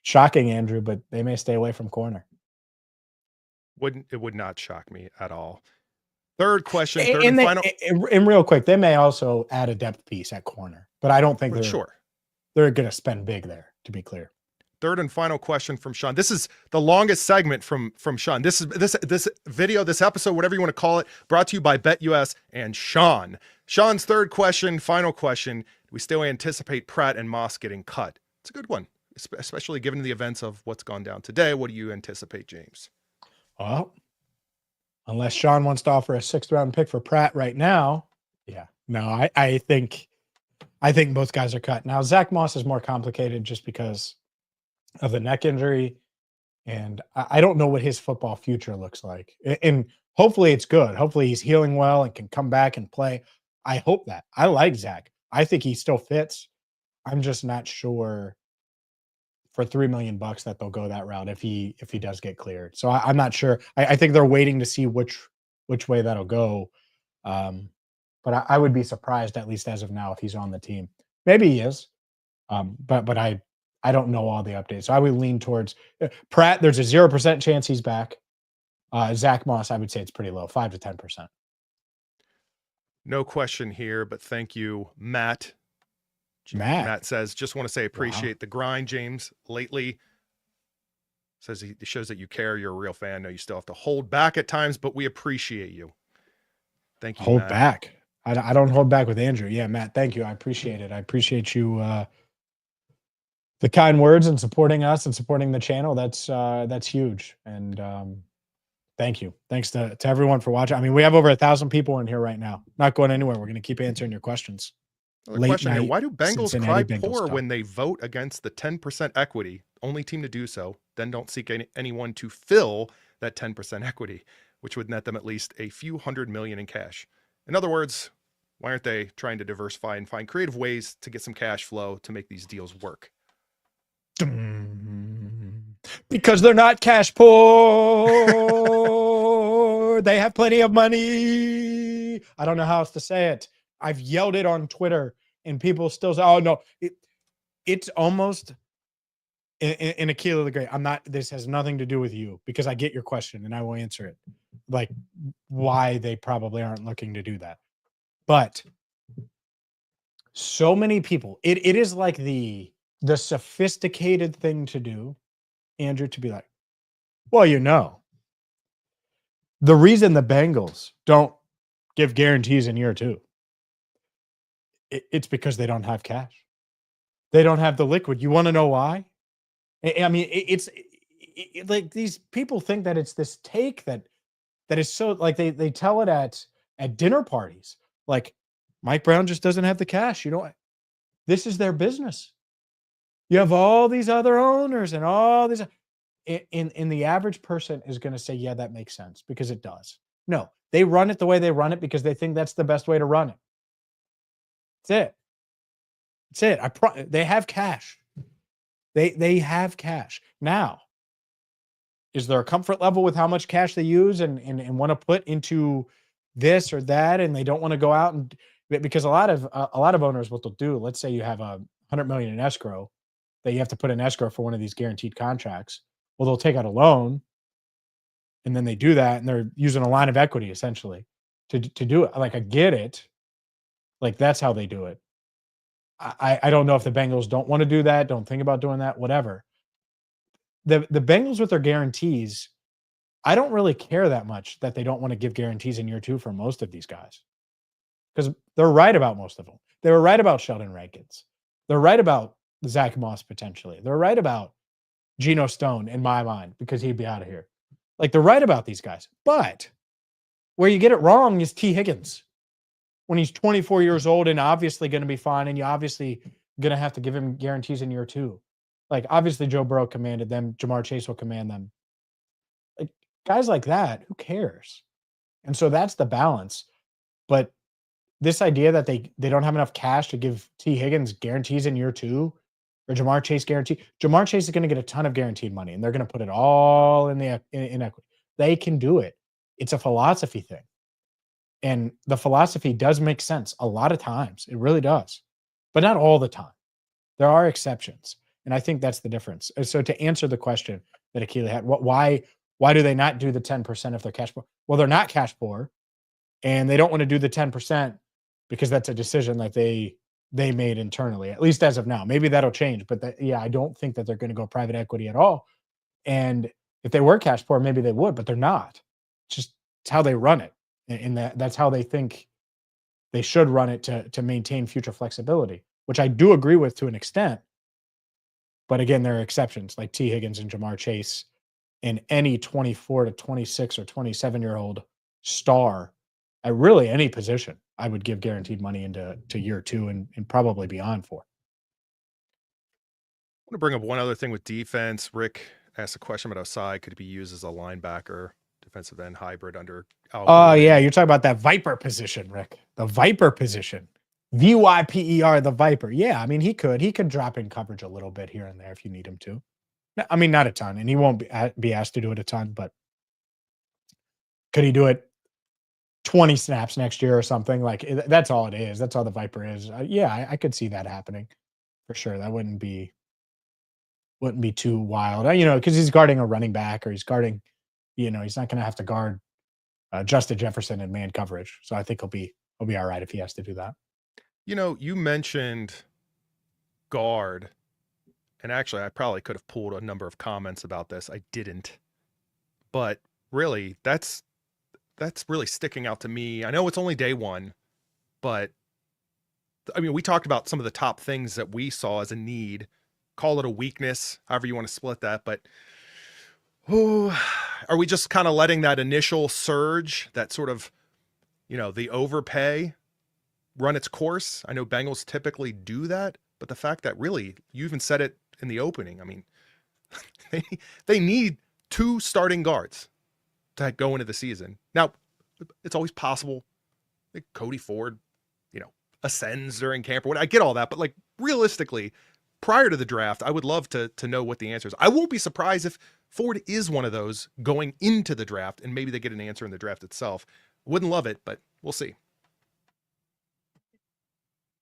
shocking, Andrew, but they may stay away from corner. It would not shock me at all. Third question, final. And real quick, they may also add a depth piece at corner, but I don't think they're going to spend big there, to be clear. Third and final question from Sean. This is the longest segment from Sean. This video, this episode, whatever you want to call it, brought to you by BetUS and Sean. Sean's third question, final question. Do we still anticipate Pratt and Moss getting cut? It's a good one, especially given the events of what's gone down today. What do you anticipate, James? Well, unless Sean wants to offer a 6th round pick for Pratt right now. Yeah, no, I think both guys are cut. Now, Zach Moss is more complicated just because of the neck injury. And I don't know what his football future looks like. And hopefully it's good. Hopefully he's healing well and can come back and play. I hope that. I like Zach. I think he still fits. I'm just not sure for $3 million that they'll go that route if he does get cleared. So I'm not sure. I think they're waiting to see which way that'll go. But I would be surprised, at least as of now, if he's on the team. Maybe he is. But I don't know all the updates. So I would lean towards Pratt. There's a 0% chance he's back. Zach Moss, I would say it's pretty low, 5 to 10%. No question here, but thank you, Matt. Matt says, just want to say appreciate the grind, James. Lately, says it shows that you care. You're a real fan. I know you still have to hold back at times, but we appreciate you. Thank you. Hold Matt. Back. I don't hold back with Andrew. Yeah, Matt, thank you. I appreciate it. I appreciate you. The kind words and supporting us and supporting the channel. That's huge. And thank you. Thanks to everyone for watching. I mean, we have over 1,000 people in here right now. Not going anywhere. We're going to keep answering your questions. Question here. Why do Bengals cry poor when they vote against the 10% equity? Only team to do so. Then don't seek anyone to fill that 10% equity, which would net them at least a few $100 million in cash. In other words, why aren't they trying to diversify and find creative ways to get some cash flow to make these deals work? Because they're not cash poor. They have plenty of money. I don't know how else to say it. I've yelled it on Twitter and people still say, oh no, it's almost in Akila the Great. This has nothing to do with you because I get your question and I will answer it. Like why they probably aren't looking to do that. But So many people. It is like the sophisticated thing to do, Andrew, to be like, well, the reason the Bengals don't give guarantees in year 2, it's because they don't have cash. They don't have the liquid. You want to know why? I mean, it's like these people think that it's this take that is so, like, they tell it at dinner parties. Like, Mike Brown just doesn't have the cash. This is their business. You have all these other owners and all these. In the average person is going to say, yeah, that makes sense, because it does. No, they run it the way they run it because they think that's the best way to run it. That's it. That's it. They have cash. They have cash. Now, is there a comfort level with how much cash they use and want to put into this or that, and they don't want to go out and, because a lot of owners, what they'll do, let's say you have $100 million in escrow that you have to put in escrow for one of these guaranteed contracts. Well, they'll take out a loan, and then they do that, and they're using a line of equity essentially to do it. Like, I get it. Like, that's how they do it. I don't know if the Bengals don't want to do that, don't think about doing that, whatever. The Bengals with their guarantees, I don't really care that much that they don't want to give guarantees in year 2 for most of these guys, because they're right about most of them. They were right about Sheldon Rankins. They're right about Zach Moss potentially. They're right about Geno Stone in my mind, because he'd be out of here. Like, they're right about these guys. But where you get it wrong is T. Higgins. When he's 24 years old and obviously going to be fine, and you obviously going to have to give him guarantees in year 2. Like, obviously Joe Burrow commanded them. Jamar Chase will command them. Like, guys like that, who cares? And so that's the balance. But this idea that they don't have enough cash to give T. Higgins guarantees in year 2, or Jamar Chase guarantee. Jamar Chase is going to get a ton of guaranteed money, and they're going to put it all in equity. They can do it. It's a philosophy thing. And the philosophy does make sense a lot of times. It really does. But not all the time. There are exceptions. And I think that's the difference. So to answer the question that Akili had, why do they not do the 10% if they're cash poor? Well, they're not cash poor, and they don't want to do the 10% because that's a decision that they made internally, at least as of now. Maybe that'll change, but I don't think that they're going to go private equity at all. And if they were cash poor, maybe they would, but they're not. It's how they run it. And that's how they think they should run it to maintain future flexibility, which I do agree with to an extent. But again, there are exceptions like T. Higgins and Jamar Chase, and any 24 to 26 or 27-year-old star at really any position, I would give guaranteed money into year 2 and probably beyond for. I want to bring up one other thing with defense. Rick asked a question about Osai. Could he be used as a linebacker, defensive end hybrid under Al Oh, Gordon? yeah. You're talking about that Viper position, Rick. The Viper position. VYPER, the Viper. Yeah, I mean, he could drop in coverage a little bit here and there if you need him to. I mean, not a ton, and he won't be asked to do it a ton, but could he do it 20 snaps next year or something? Like, that's all it is. That's all the Viper is. Yeah, I could see that happening for sure. That wouldn't be too wild, because he's guarding a running back, or he's guarding, he's not going to have to guard Justin Jefferson in man coverage. So I think he'll be all right if he has to do that. You mentioned guard, and actually I probably could have pulled a number of comments about this. I didn't. But really, that's really sticking out to me. I know it's only day 1, but I mean, we talked about some of the top things that we saw as a need. Call it a weakness, however you want to split that, but are we just kind of letting that initial surge, that sort of, the overpay, run its course? I know Bengals typically do that, but the fact that really, you even said it in the opening, I mean, they need 2 starting guards to go into the season. Now, it's always possible that Cody Ford, ascends during camp or what. I get all that, but like, realistically, prior to the draft, I would love to know what the answer is. I won't be surprised if Ford is one of those going into the draft, and maybe they get an answer in the draft itself. Wouldn't love it, but we'll see.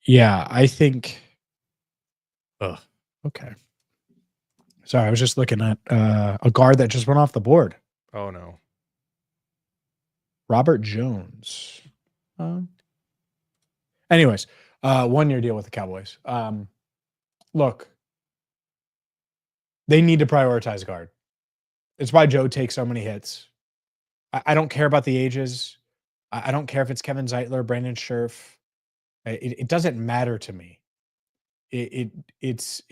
Yeah, I think. Oh, okay. Sorry, I was just looking at a guard that just went off the board. Oh no, Robert Jones. Anyways, 1-year deal with the Cowboys. Look, they need to prioritize guard. It's why Joe takes so many hits. I don't care about the ages. I don't care if it's Kevin Zeitler, Brandon Scherf. It doesn't matter to me. It's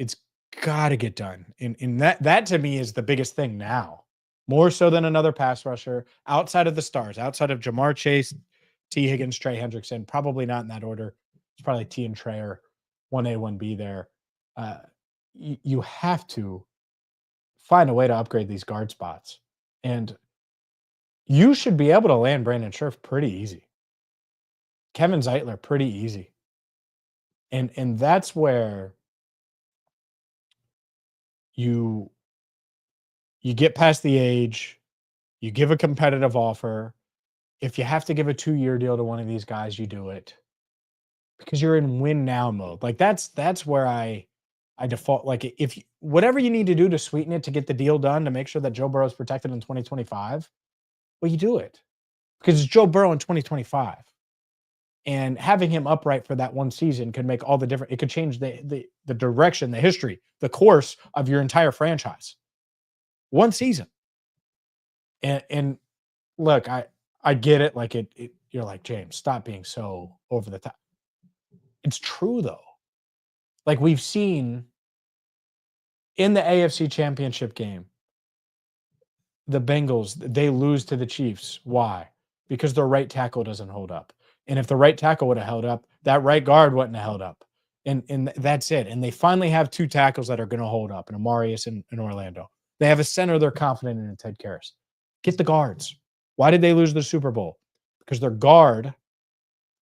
got to get done. And that to me is the biggest thing now, more so than another pass rusher outside of the stars, outside of Jamar Chase, T. Higgins, Trey Hendrickson. Probably not in that order. It's probably T and Trey are 1A, 1B there. You have to find a way to upgrade these guard spots. And you should be able to land Brandon Scherf pretty easy. Kevin Zeitler, pretty easy. And that's where you get past the age, you give a competitive offer. If you have to give a 2-year deal to one of these guys, you do it because you're in win now mode. Like that's where I default. Like if whatever you need to do to sweeten it to get the deal done to make sure that Joe Burrow is protected in 2025, well, you do it because it's Joe Burrow in 2025. And having him upright for that one season could make all the difference. It could change the direction, the history, the course of your entire franchise. One season. And look, I get it. Like you're like, James, stop being so over the top. It's true though. Like we've seen in the AFC Championship game, the Bengals, they lose to the Chiefs. Why? Because their right tackle doesn't hold up. And if the right tackle would have held up, that right guard wouldn't have held up. And that's it. And they finally have 2 tackles that are going to hold up, and Amarius and Orlando. They have a center they're confident in Ted Karras. Get the guards. Why did they lose the Super Bowl? Because their guard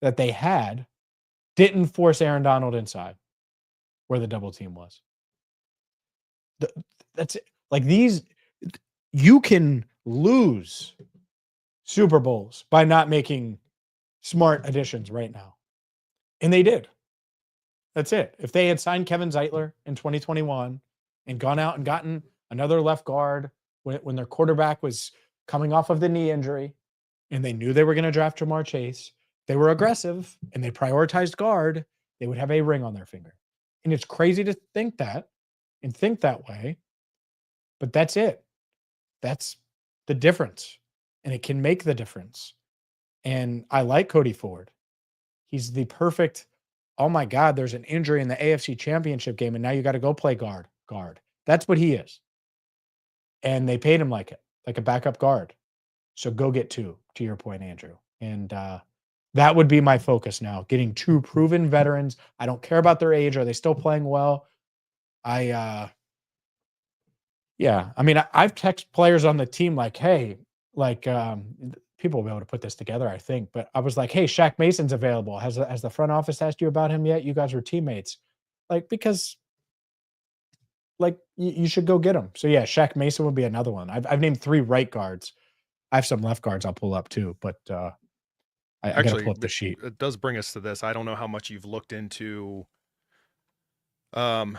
that they had didn't force Aaron Donald inside where the double team was. That's it. Like these, you can lose Super Bowls by not making smart additions right now. And they did. That's it. If they had signed Kevin Zeitler in 2021 and gone out and gotten another left guard when their quarterback was coming off of the knee injury and they knew they were going to draft Jamar Chase, they were aggressive and they prioritized guard, they would have a ring on their finger. And it's crazy to think that and think that way, but that's it. That's the difference. And it can make the difference. And I like Cody Ford. He's the perfect, oh my God, there's an injury in the AFC Championship game, and now you got to go play guard. That's what he is. And they paid him like a backup guard. So go get 2, to your point, Andrew. And that would be my focus now, getting 2 proven veterans. I don't care about their age. Are they still playing well? Yeah. I mean, I've texted players on the team like, hey, like, people will be able to put this together, I think. But I was like, hey, Shaq Mason's available. Has the front office asked you about him yet? You guys were teammates. Like, because like you should go get him. So yeah, Shaq Mason would be another one. I've named 3 right guards. I have some left guards I'll pull up too, but I gotta pull up the sheet. It does bring us to this. I don't know how much you've looked into. Oh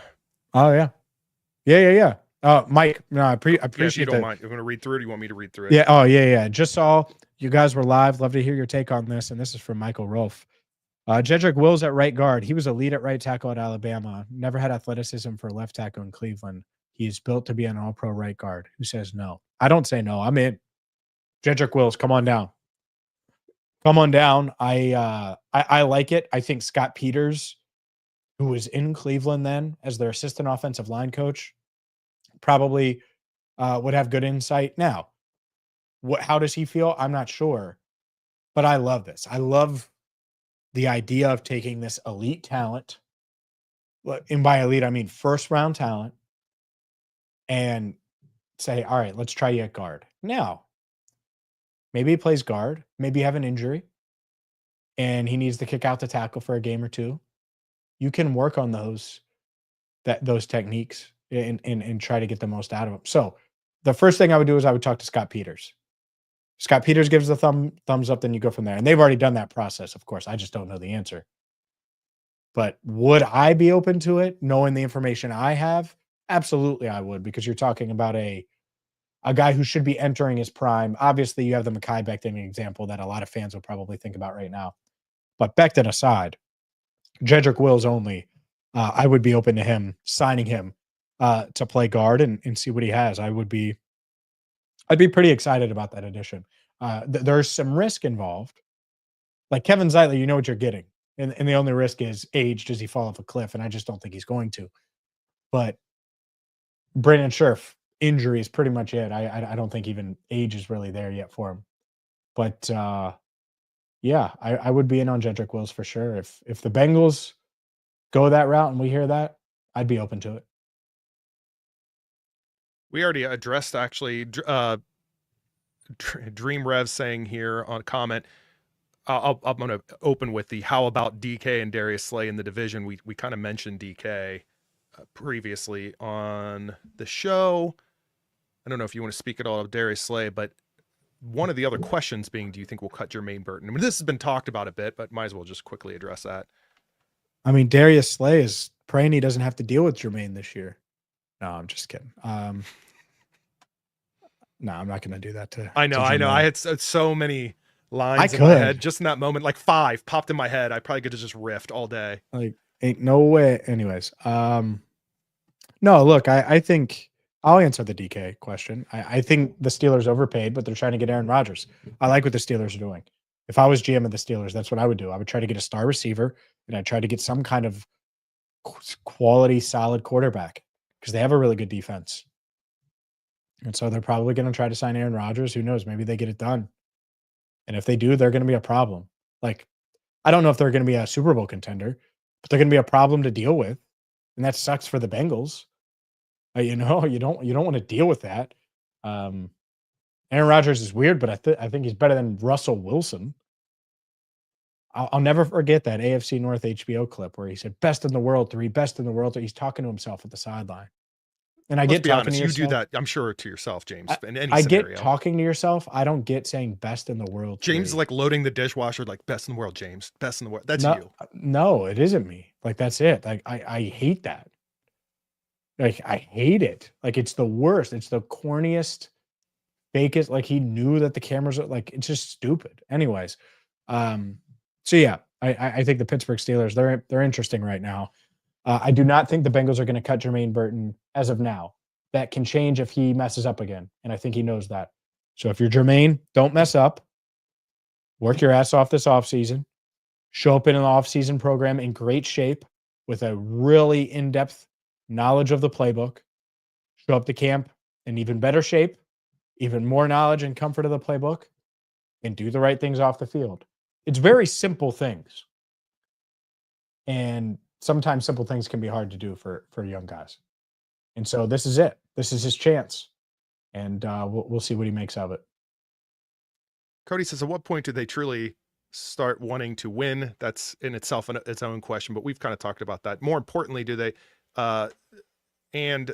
yeah. Mike, no, I appreciate it. If you don't mind, I'm going to read through it. Do you want me to read through it? Yeah. Oh, yeah. Just saw you guys were live. Love to hear your take on this. And this is from Michael Rolfe. Jedrick Wils at right guard. He was a lead at right tackle at Alabama. Never had athleticism for left tackle in Cleveland. He's built to be an all-pro right guard. Who says no? I don't say no. I'm in. Jedrick Wils, come on down. Come on down. I like it. I think Scott Peters, who was in Cleveland then as their assistant offensive line coach, probably would have good insight. Now, how does he feel? I'm not sure, but I love this. I love the idea of taking this elite talent, and by elite, I mean first round talent, and say, all right, let's try you at guard. Now, maybe he plays guard, maybe you have an injury, and he needs to kick out the tackle for a game or 2. You can work on those techniques and try to get the most out of them. So the first thing I would do is I would talk to Scott Peters. Scott Peters gives the thumbs up, then you go from there. And they've already done that process, of course. I just don't know the answer. But would I be open to it, knowing the information I have? Absolutely, I would, because you're talking about a guy who should be entering his prime. Obviously, you have the Mekhi Becton example that a lot of fans will probably think about right now. But Becton aside, Jedrick Wils only, I would be open to him signing him to play guard and see what he has. I'd be pretty excited about that addition. There's some risk involved. Like Kevin Zeitler, you know what you're getting. And the only risk is age. Does he fall off a cliff? And I just don't think he's going to. But Brandon Scherf, injury is pretty much it. I don't think even age is really there yet for him. But yeah, I would be in on Jedrick Wils for sure. If the Bengals go that route and we hear that, I'd be open to it. We already addressed actually Dream Rev saying here on a comment. I'm going to open with the how about DK and Darius Slay in the division. We kind of mentioned DK previously on the show. I don't know if you want to speak at all of Darius Slay, but one of the other questions being, do you think we'll cut Germaine Burton? I mean, this has been talked about a bit, but might as well just quickly address that. I mean, Darius Slay is praying he doesn't have to deal with Germaine this year. No, I'm just kidding. No, I'm not going to do that to. I know. I had so many lines in my head just in that moment, like 5 popped in my head. I probably could have just riffed all day. Like, ain't no way. Anyways, no, look, I think I'll answer the DK question. I think the Steelers overpaid, but they're trying to get Aaron Rodgers. I like what the Steelers are doing. If I was GM of the Steelers, that's what I would do. I would try to get a star receiver, and I'd try to get some kind of quality, solid quarterback because they have a really good defense. And so they're probably going to try to sign Aaron Rodgers. Who knows? Maybe they get it done. And if they do, they're going to be a problem. Like, I don't know if they're going to be a Super Bowl contender, but they're going to be a problem to deal with. And that sucks for the Bengals. You don't want to deal with that. Aaron Rodgers is weird, but I think he's better than Russell Wilson. I'll never forget that AFC North HBO clip where he said, best in the world, 3, best in the world. He's talking to himself at the sideline. And I get talking to yourself. You do that, I'm sure, to yourself, James. In any I scenario. get talking to yourself. I don't get saying best in the world. James is like loading the dishwasher, like best in the world, James. Best in the world. That's you. No, it isn't me. Like, that's it. Like, I hate that. Like, I hate it. Like, it's the worst. It's the corniest, fakest. Like, he knew that the cameras are like, it's just stupid. Anyways, so yeah, I think the Pittsburgh Steelers, they're interesting right now. I do not think the Bengals are going to cut Germaine Burton as of now. That can change if he messes up again, and I think he knows that. So if you're Germaine, don't mess up. Work your ass off this offseason. Show up in an offseason program in great shape with a really in-depth knowledge of the playbook. Show up to camp in even better shape, even more knowledge and comfort of the playbook, and do the right things off the field. It's very simple things. And sometimes simple things can be hard to do for young guys. And so this is it. This is his chance. And we'll see what he makes of it. Cody says, at what point do they truly start wanting to win? That's in itself its own question, but we've kind of talked about that. More importantly, do they and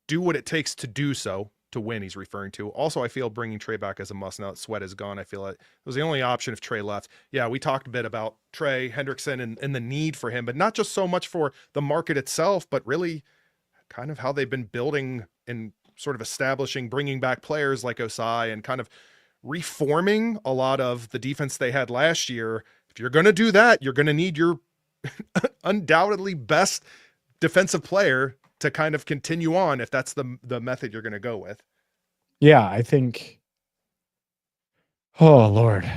do what it takes to do so, to win, he's referring to. Also, I feel bringing Trey back as a must now that Sweat is gone. I feel like it was the only option if Trey left. Yeah, we talked a bit about Trey Hendrickson and the need for him, but not just so much for the market itself, but really kind of how they've been building and sort of establishing, bringing back players like Osai and kind of reforming a lot of the defense they had last year. If you're going to do that, you're going to need your undoubtedly best defensive player to kind of continue on if that's the method you're going to go with. Yeah, I think, oh Lord,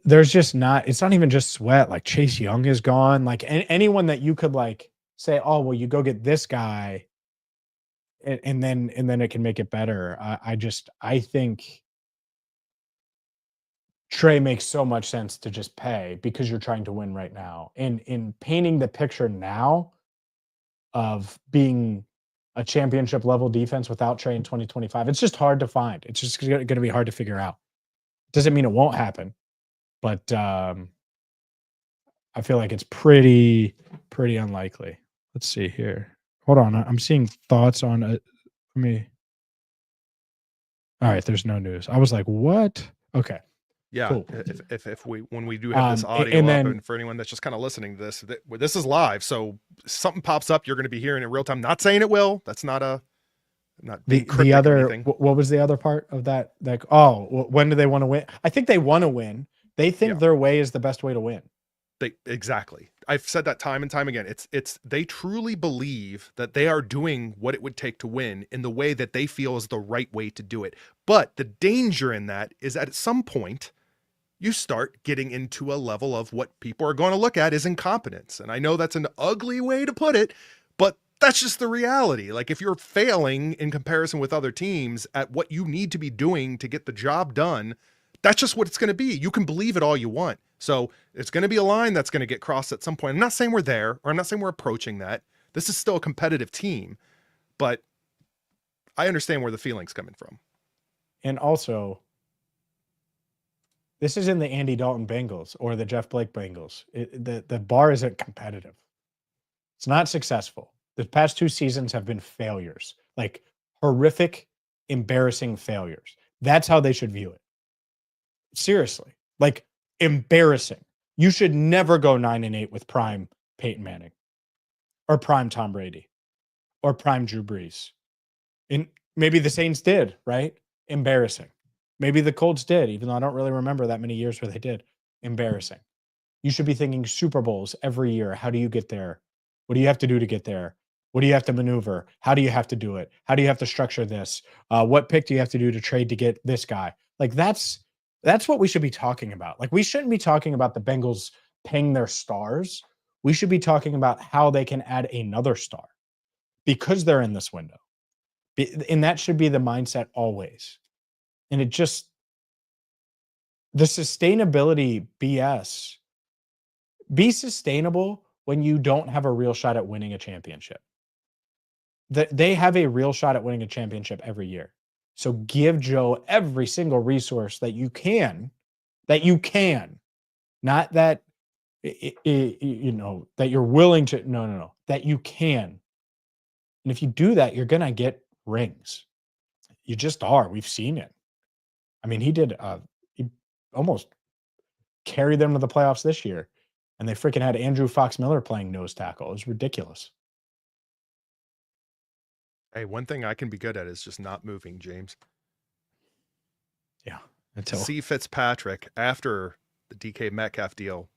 there's just not, it's not even just Sweat. Like Chase Young is gone. Like anyone that you could like say, oh, well, you go get this guy and then it can make it better. I think Trey makes so much sense to just pay because you're trying to win right now. And in painting the picture now of being a championship level defense without Trey in 2025, it's just hard to find. It's just going to be hard to figure out. Doesn't mean it won't happen, but I feel like it's pretty unlikely. Let's see here. Hold on. I'm seeing thoughts on it. Let me. All right. There's no news. I was like, what? Okay. Yeah. Cool. If we, when we do have this audio and up, then, and for anyone that's just kind of listening to this, this is live. So something pops up, you're going to be hearing it real time. Not saying it will. That's not the other. What was the other part of that? Like, when do they want to win? I think they want to win. They think their way is the best way to win. Exactly. I've said that time and time again. It's they truly believe that they are doing what it would take to win in the way that they feel is the right way to do it. But the danger in that is that at some point you start getting into a level of what people are going to look at as incompetence. And I know that's an ugly way to put it, but that's just the reality. Like if you're failing in comparison with other teams at what you need to be doing to get the job done, that's just what it's going to be. You can believe it all you want. So it's going to be a line that's going to get crossed at some point. I'm not saying we're there, or I'm not saying we're approaching that. This is still a competitive team, but I understand where the feeling's coming from. And also, this isn't the Andy Dalton Bengals or the Jeff Blake Bengals. The bar isn't competitive. It's not successful. The past 2 seasons have been failures, like horrific, embarrassing failures. That's how they should view it. Seriously, like embarrassing. You should never go 9-8 with prime Peyton Manning or prime Tom Brady or prime Drew Brees. And maybe the Saints did, right? Embarrassing. Maybe the Colts did, even though I don't really remember that many years where they did. Embarrassing. You should be thinking Super Bowls every year. How do you get there? What do you have to do to get there? What do you have to maneuver? How do you have to do it? How do you have to structure this? What pick do you have to do to trade to get this guy? Like that's what we should be talking about. Like we shouldn't be talking about the Bengals paying their stars. We should be talking about how they can add another star because they're in this window. And that should be the mindset always. And it just, the sustainability BS, be sustainable when you don't have a real shot at winning a championship. They have a real shot at winning a championship every year. So give Joe every single resource that you can, not that, you know, that you're willing to, no, that you can. And if you do that, you're going to get rings. You just are. We've seen it. I mean, he almost carried them to the playoffs this year, and they freaking had Andrew Fox Miller playing nose tackle. It was ridiculous. Hey, one thing I can be good at is just not moving, James. Yeah. C. Fitzpatrick, after the DK Metcalf deal,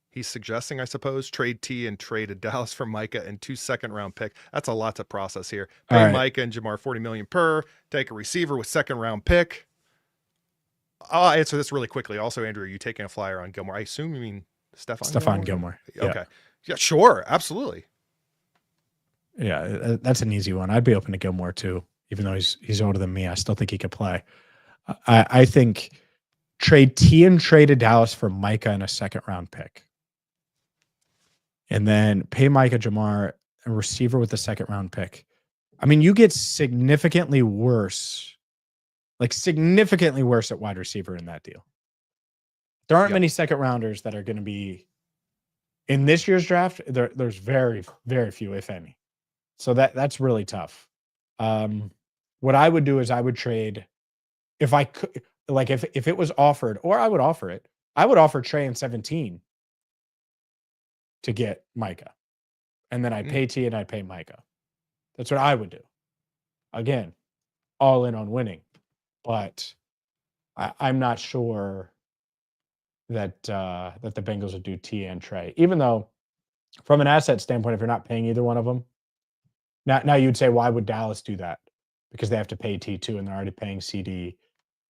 he's suggesting, I suppose, trade T and trade a Dallas for Micah and 2 second-round pick. That's a lot to process here. Pay Micah and Jamar $40 million per, take a receiver with second-round pick. I'll answer this really quickly. Also, Andrew, are you taking a flyer on Gilmore? I assume you mean Stephon Gilmore. Okay. Yeah, sure. Absolutely. Yeah, that's an easy one. I'd be open to Gilmore too, even though he's older than me. I still think he could play. I think trade T and trade to Dallas for Micah and a second-round pick. And then pay Micah Jamar, a receiver with a second-round pick. I mean, you get significantly worse at wide receiver in that deal. There aren't many second rounders that are going to be in this year's draft. There's very, very few, if any. So that's really tough. What I would do is I would trade, if I could, like if it was offered, or I would offer it. I would offer Trey in 17 to get Micah, and then I pay T and I pay Micah. That's what I would do. Again, all in on winning. But I'm not sure that the Bengals would do T and Trey, even though from an asset standpoint, if you're not paying either one of them, now you'd say, why would Dallas do that? Because they have to pay T2 and they're already paying CD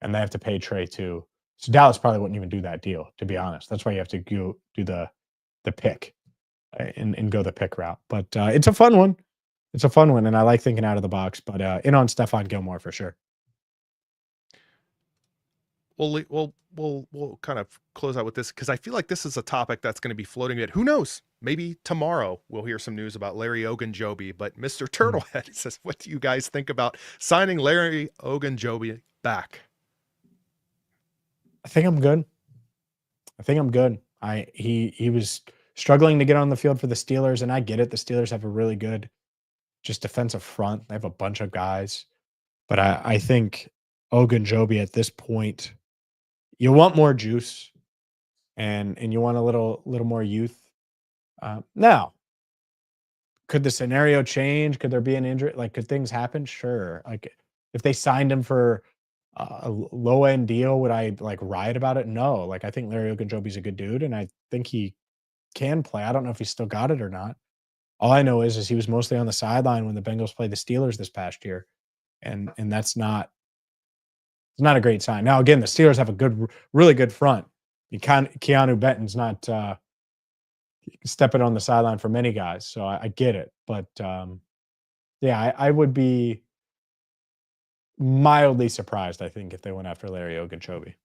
and they have to pay Trey too. So Dallas probably wouldn't even do that deal, to be honest. That's why you have to go do the pick and go the pick route. But it's a fun one. It's a fun one, and I like thinking out of the box. But in on Stephon Gilmore for sure. We'll kind of close out with this because I feel like this is a topic that's going to be floating a bit. Who knows? Maybe tomorrow we'll hear some news about Larry Ogunjobi. But Mr. Turtlehead says, what do you guys think about signing Larry Ogunjobi back? I think I'm good. He was struggling to get on the field for the Steelers, and I get it. The Steelers have a really good just defensive front. They have a bunch of guys. But I think Ogunjobi at this point, you want more juice and you want a little more youth. Now, could the scenario change? Could there be an injury? Like, could things happen? Sure. Like, if they signed him for a low end deal, would I like riot about it? No. Like, I think Larry Ogunjobi's a good dude, and I think he can play. I don't know if he's still got it or not. All I know is he was mostly on the sideline when the Bengals played the Steelers this past year, and that's not a great sign. Now, again, the Steelers have a really good front. Keanu Benton's not stepping on the sideline for many guys, so I get it. But yeah, I would be mildly surprised, I think, if they went after Larry Ogunjobi.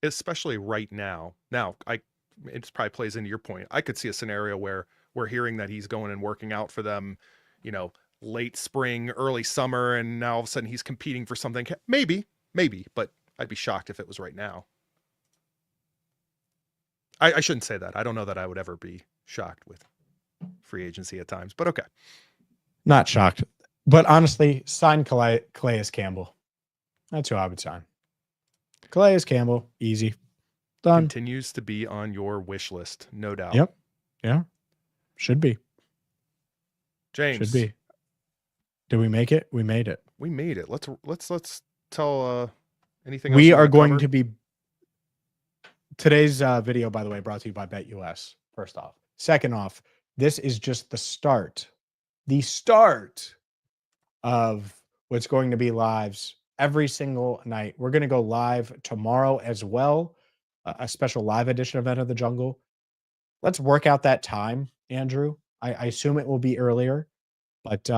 Especially right now. Now, it probably plays into your point. I could see a scenario where we're hearing that he's going and working out for them, late spring, early summer, and now all of a sudden he's competing for something. Maybe, but I'd be shocked if it was right now. I shouldn't say that. I don't know that I would ever be shocked with free agency at times, but okay. Not shocked. But honestly, sign Calais Campbell. That's who I would sign. Calais Campbell, easy. Done. Continues to be on your wish list, no doubt. Yep. Yeah. Should be. James. Should be. Did we make it? We made it. We made it. Let's tell anything else. We are going to be today's video, by the way, brought to you by BetUS. First off. Second off, this is just the start of what's going to be lives every single night. We're going to go live tomorrow as well, a special live edition of Enter the Jungle. Let's work out that time, Andrew. I assume it will be earlier, but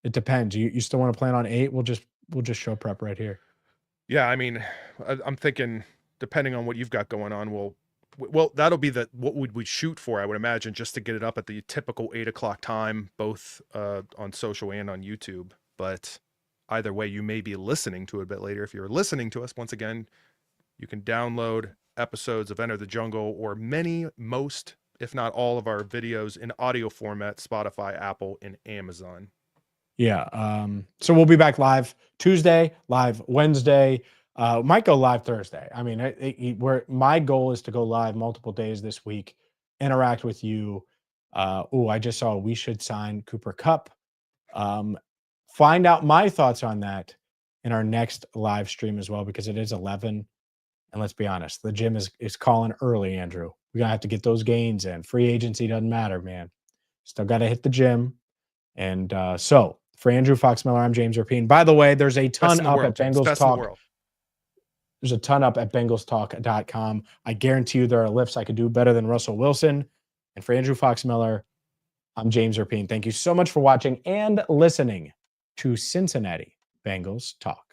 it depends. You still want to plan on 8? We'll just show prep right here. Yeah, I mean, I'm thinking depending on what you've got going on, well, that'll be what would we shoot for, I would imagine, just to get it up at the typical 8 o'clock time, both on social and on YouTube. But either way, you may be listening to it a bit later. If you're listening to us, once again, you can download episodes of Enter the Jungle or most, if not all of our videos in audio format, Spotify, Apple, and Amazon. Yeah. So we'll be back live Tuesday, live Wednesday. Might go live Thursday. I mean, my goal is to go live multiple days this week, interact with you. I just saw we should sign Cooper Kupp. Find out my thoughts on that in our next live stream as well, because it is 11. And let's be honest, the gym is calling early, Andrew. We're going to have to get those gains in. Free agency doesn't matter, man. Still got to hit the gym. And so for Andrew Foxmiller, I'm James Rapien. By the way, there's a ton up at Bengals Talk. There's a ton up at bengalstalk.com. I guarantee you there are lifts I could do better than Russell Wilson. And for Andrew Foxmiller, I'm James Rapien. Thank you so much for watching and listening to Cincinnati Bengals Talk.